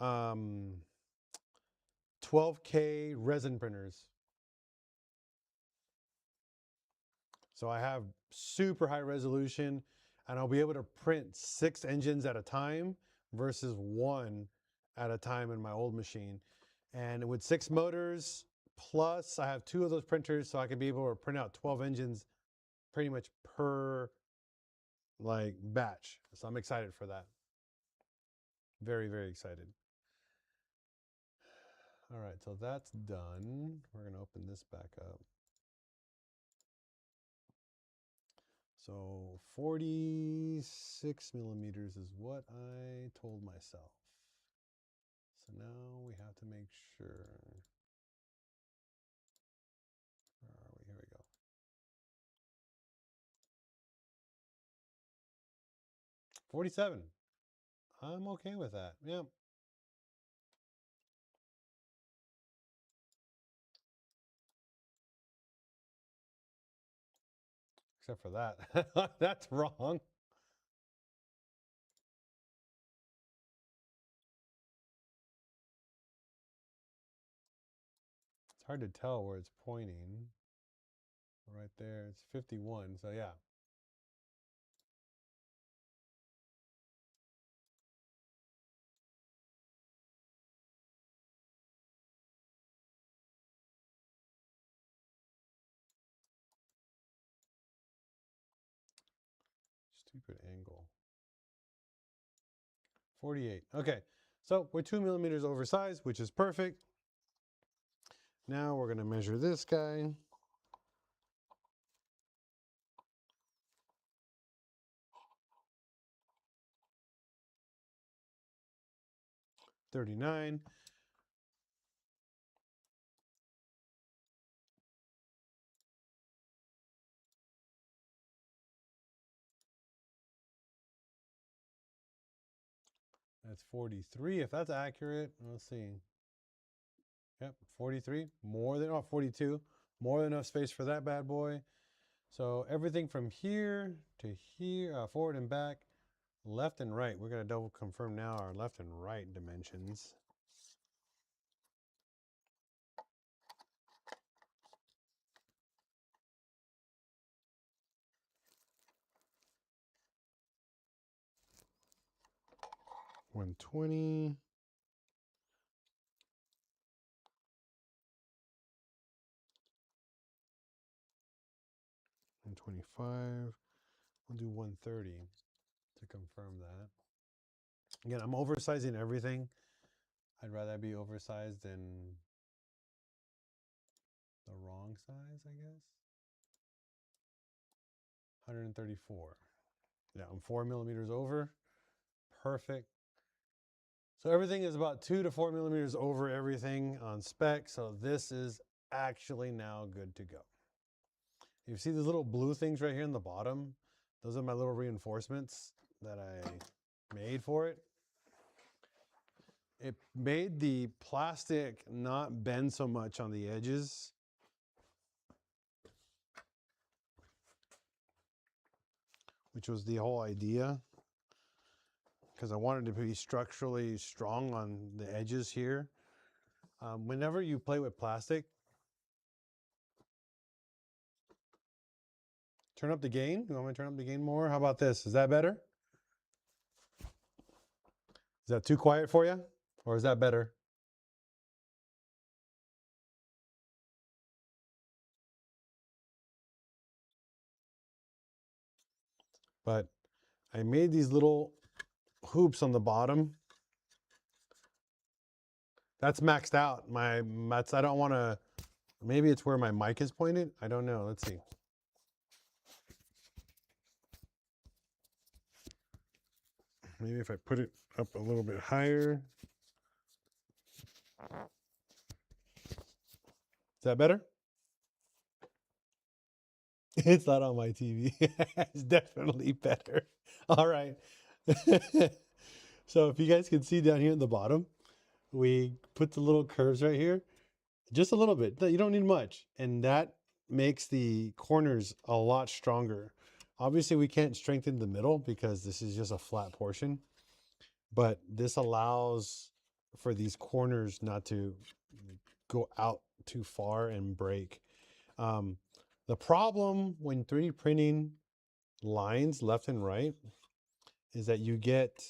um, 12K resin printers. So I have super high resolution, and I'll be able to print 6 engines at a time versus 1 at a time in my old machine. And with 6 motors, plus I have 2 of those printers, so I can be able to print out 12 engines pretty much per like batch. So I'm excited for that. Very, very excited. All right, so that's done. We're gonna open this back up. So 46 millimeters is what I told myself. So now we have to make sure. Where are we? Here we go. 47. I'm okay with that. Yeah. Except for that. That's wrong. It's hard to tell where it's pointing. Right there, it's 51. So yeah. Stupid angle. 48. Okay. So we're 2 millimeters oversized, which is perfect. Now we're going to measure this guy. $39. That's 43. If that's accurate, let's see. Yep, 43. More than, 42. More than enough space for that bad boy. So everything from here to here, forward and back, left and right. We're going to double confirm now our left and right dimensions. $120. 125. We'll do 130 to confirm that. Again, I'm oversizing everything. I'd rather be oversized than the wrong size, I guess. 134. Yeah, I'm 4 millimeters over. Perfect. So everything is about 2 to 4 millimeters over everything on spec. So this is actually now good to go. You see these little blue things right here in the bottom? Those are my little reinforcements that I made for it. It made the plastic not bend so much on the edges. Which was the whole idea. Because I wanted to be structurally strong on the edges here. Whenever you play with plastic, turn up the gain. You want me to turn up the gain more? How about this? Is that better? Is that too quiet for you? Or is that better? But I made these little hoops on the bottom. That's maxed out. I don't want to, maybe it's where my mic is pointed. I don't know. Let's see. Maybe if I put it up a little bit higher. Is that better? It's not on my TV. It's definitely better. All right. So if you guys can see down here at the bottom, we put the little curves right here, just a little bit. You don't need much. And that makes the corners a lot stronger. Obviously, we can't strengthen the middle because this is just a flat portion, but this allows for these corners not to go out too far and break. The problem when 3D printing lines left and right is that you get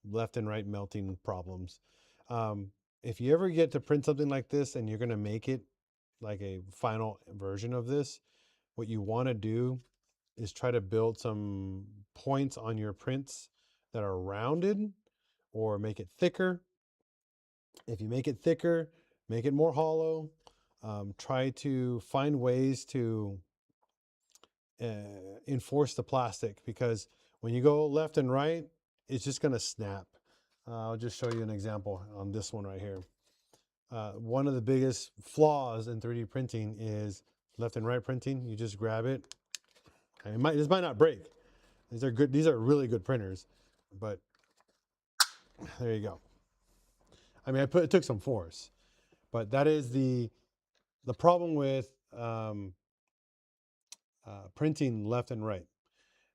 left and right melting problems. If you ever get to print something like this and you're going to make it like a final version of this, what you want to do is try to build some points on your prints that are rounded or make it thicker. If you make it thicker, make it more hollow. Try to find ways to enforce the plastic, because when you go left and right, it's just going to snap. I'll just show you an example on this one right here. One of the biggest flaws in 3D printing is left and right printing. You just grab it. This might not break. These are good. These are really good printers, but there you go. I mean, it took some force, but that is the problem with printing left and right.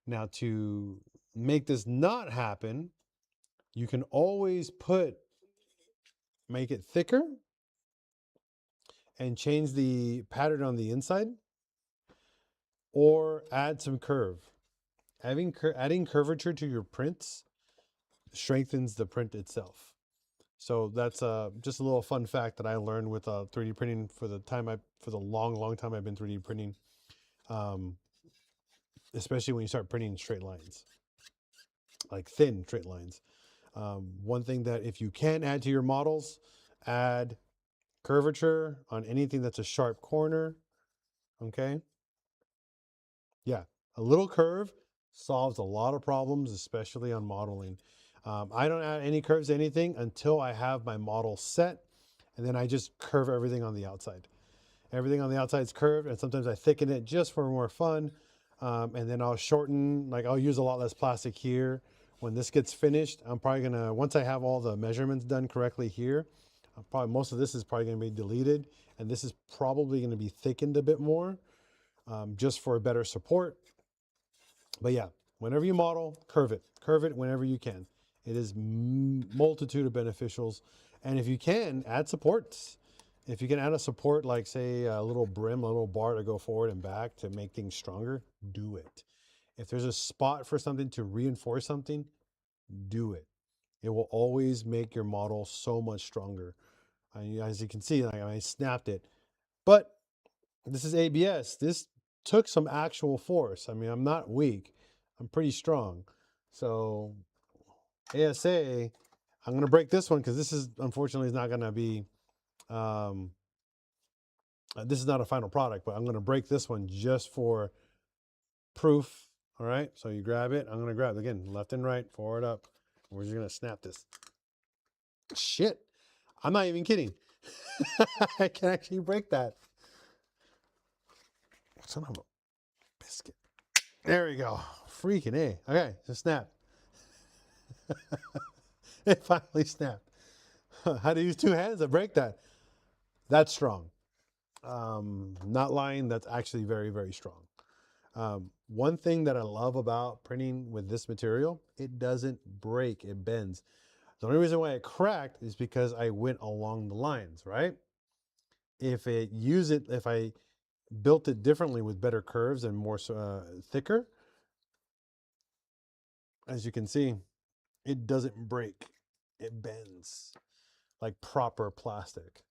Now, to make this not happen, you can always make it thicker and change the pattern on the inside, or add some curve. Adding curvature to your prints strengthens the print itself. So that's just a little fun fact that I learned with 3D printing for the long time I've been 3D printing, especially when you start printing straight lines, like thin straight lines. One thing that if you can add to your models, add curvature on anything that's a sharp corner. Okay. Yeah, a little curve solves a lot of problems, especially on modeling. I don't add any curves to anything until I have my model set, and then I just curve everything on the outside. Everything on the outside is curved, and sometimes I thicken it just for more fun. And then I'll shorten, like I'll use a lot less plastic here. When this gets finished, I'm probably gonna, once I have all the measurements done correctly here, most of this is probably gonna be deleted, and this is probably gonna be thickened a bit more, just for better support. But yeah, whenever you model, curve it whenever you can. It is multitude of beneficials. And if you can, add supports. If you can add a support, like say a little brim, a little bar to go forward and back to make things stronger, do it. If there's a spot for something to reinforce something, do it. It will always make your model so much stronger. As you can see, like, I snapped it. But this is ABS. This took some actual force. I mean, I'm not weak. I'm pretty strong. So ASA, I'm going to break this one because this is unfortunately is not going to be, this is not a final product, but I'm going to break this one just for proof. All right. So you grab it. I'm going to grab it again, left and right, forward, up. We're just going to snap this. Shit. I'm not even kidding. I can actually break that. Son of a biscuit. There we go. Freaking A. Okay, so snap. It finally snapped. How to use two hands to break that. That's strong. Not lying, that's actually very, very strong. One thing that I love about printing with this material, it doesn't break, it bends. The only reason why it cracked is because I went along the lines, right? If I built it differently with better curves and more thicker, as you can see, it doesn't break. It bends like proper plastic.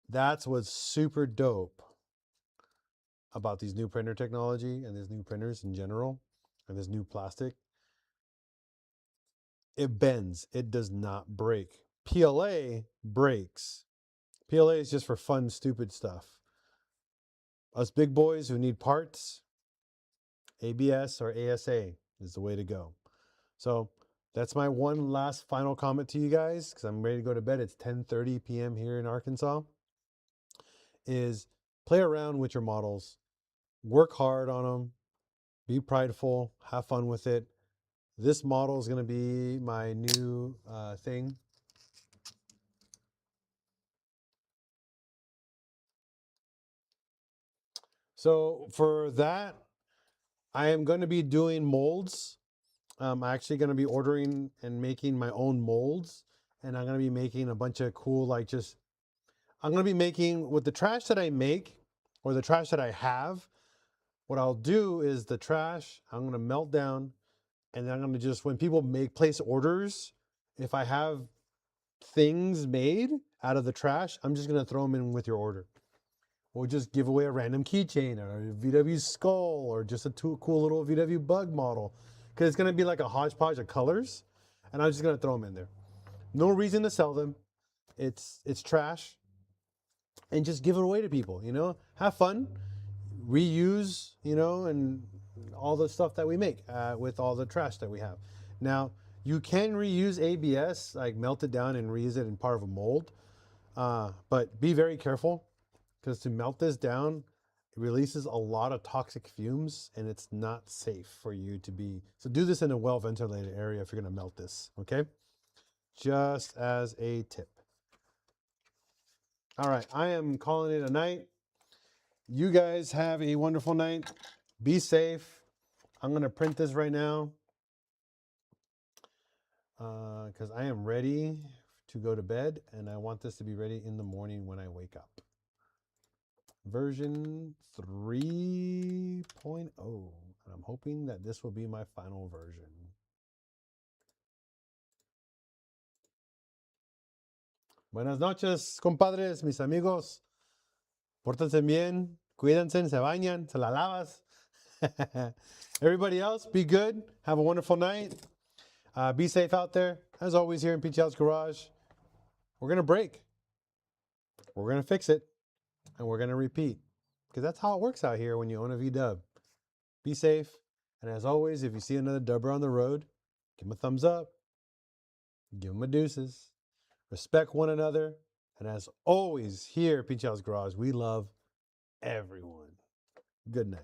That's what's super dope about these new printer technology and these new printers in general and this new plastic. It bends. It does not break. PLA breaks. PLA is just for fun, stupid stuff. Us big boys who need parts, ABS or ASA is the way to go. So that's my one last final comment to you guys, because I'm ready to go to bed. It's 10:30 p.m. here in Arkansas. Is play around with your models, work hard on them, be prideful, have fun with it. This model is going to be my new thing. So for that, I am going to be doing molds. I'm actually going to be ordering and making my own molds. And I'm going to be making a bunch of cool, like I'm going to be making with the trash that I make or the trash that I have. What I'll do is the trash, I'm going to melt down, and then I'm going to just, when people place orders, if I have things made out of the trash, I'm just going to throw them in with your order. We'll just give away a random keychain or a VW skull or just a cool little VW bug model, because it's going to be like a hodgepodge of colors, and I'm just going to throw them in there. No reason to sell them. It's trash, and just give it away to people, you know, have fun, reuse, you know, and all the stuff that we make with all the trash that we have. Now, you can reuse ABS, like melt it down and reuse it in part of a mold, but be very careful, because to melt this down, it releases a lot of toxic fumes, and it's not safe for you to be. So do this in a well-ventilated area if you're going to melt this, okay? Just as a tip. All right, I am calling it a night. You guys have a wonderful night. Be safe. I'm going to print this right now because I am ready to go to bed, and I want this to be ready in the morning when I wake up. Version 3.0, and I'm hoping that this will be my final version. Buenas noches, compadres, mis amigos. Pórtense bien, cuídense, se bañan, se la lavas. Everybody else, be good. Have a wonderful night. Be safe out there. As always, here in PincheAl's Garage, we're going to break. We're going to fix it. And we're going to repeat. Because that's how it works out here when you own a V-dub. Be safe. And as always, if you see another dubber on the road, give him a thumbs up. Give him a deuces. Respect one another. And as always, here at PincheAl's Garage, we love everyone. Good night.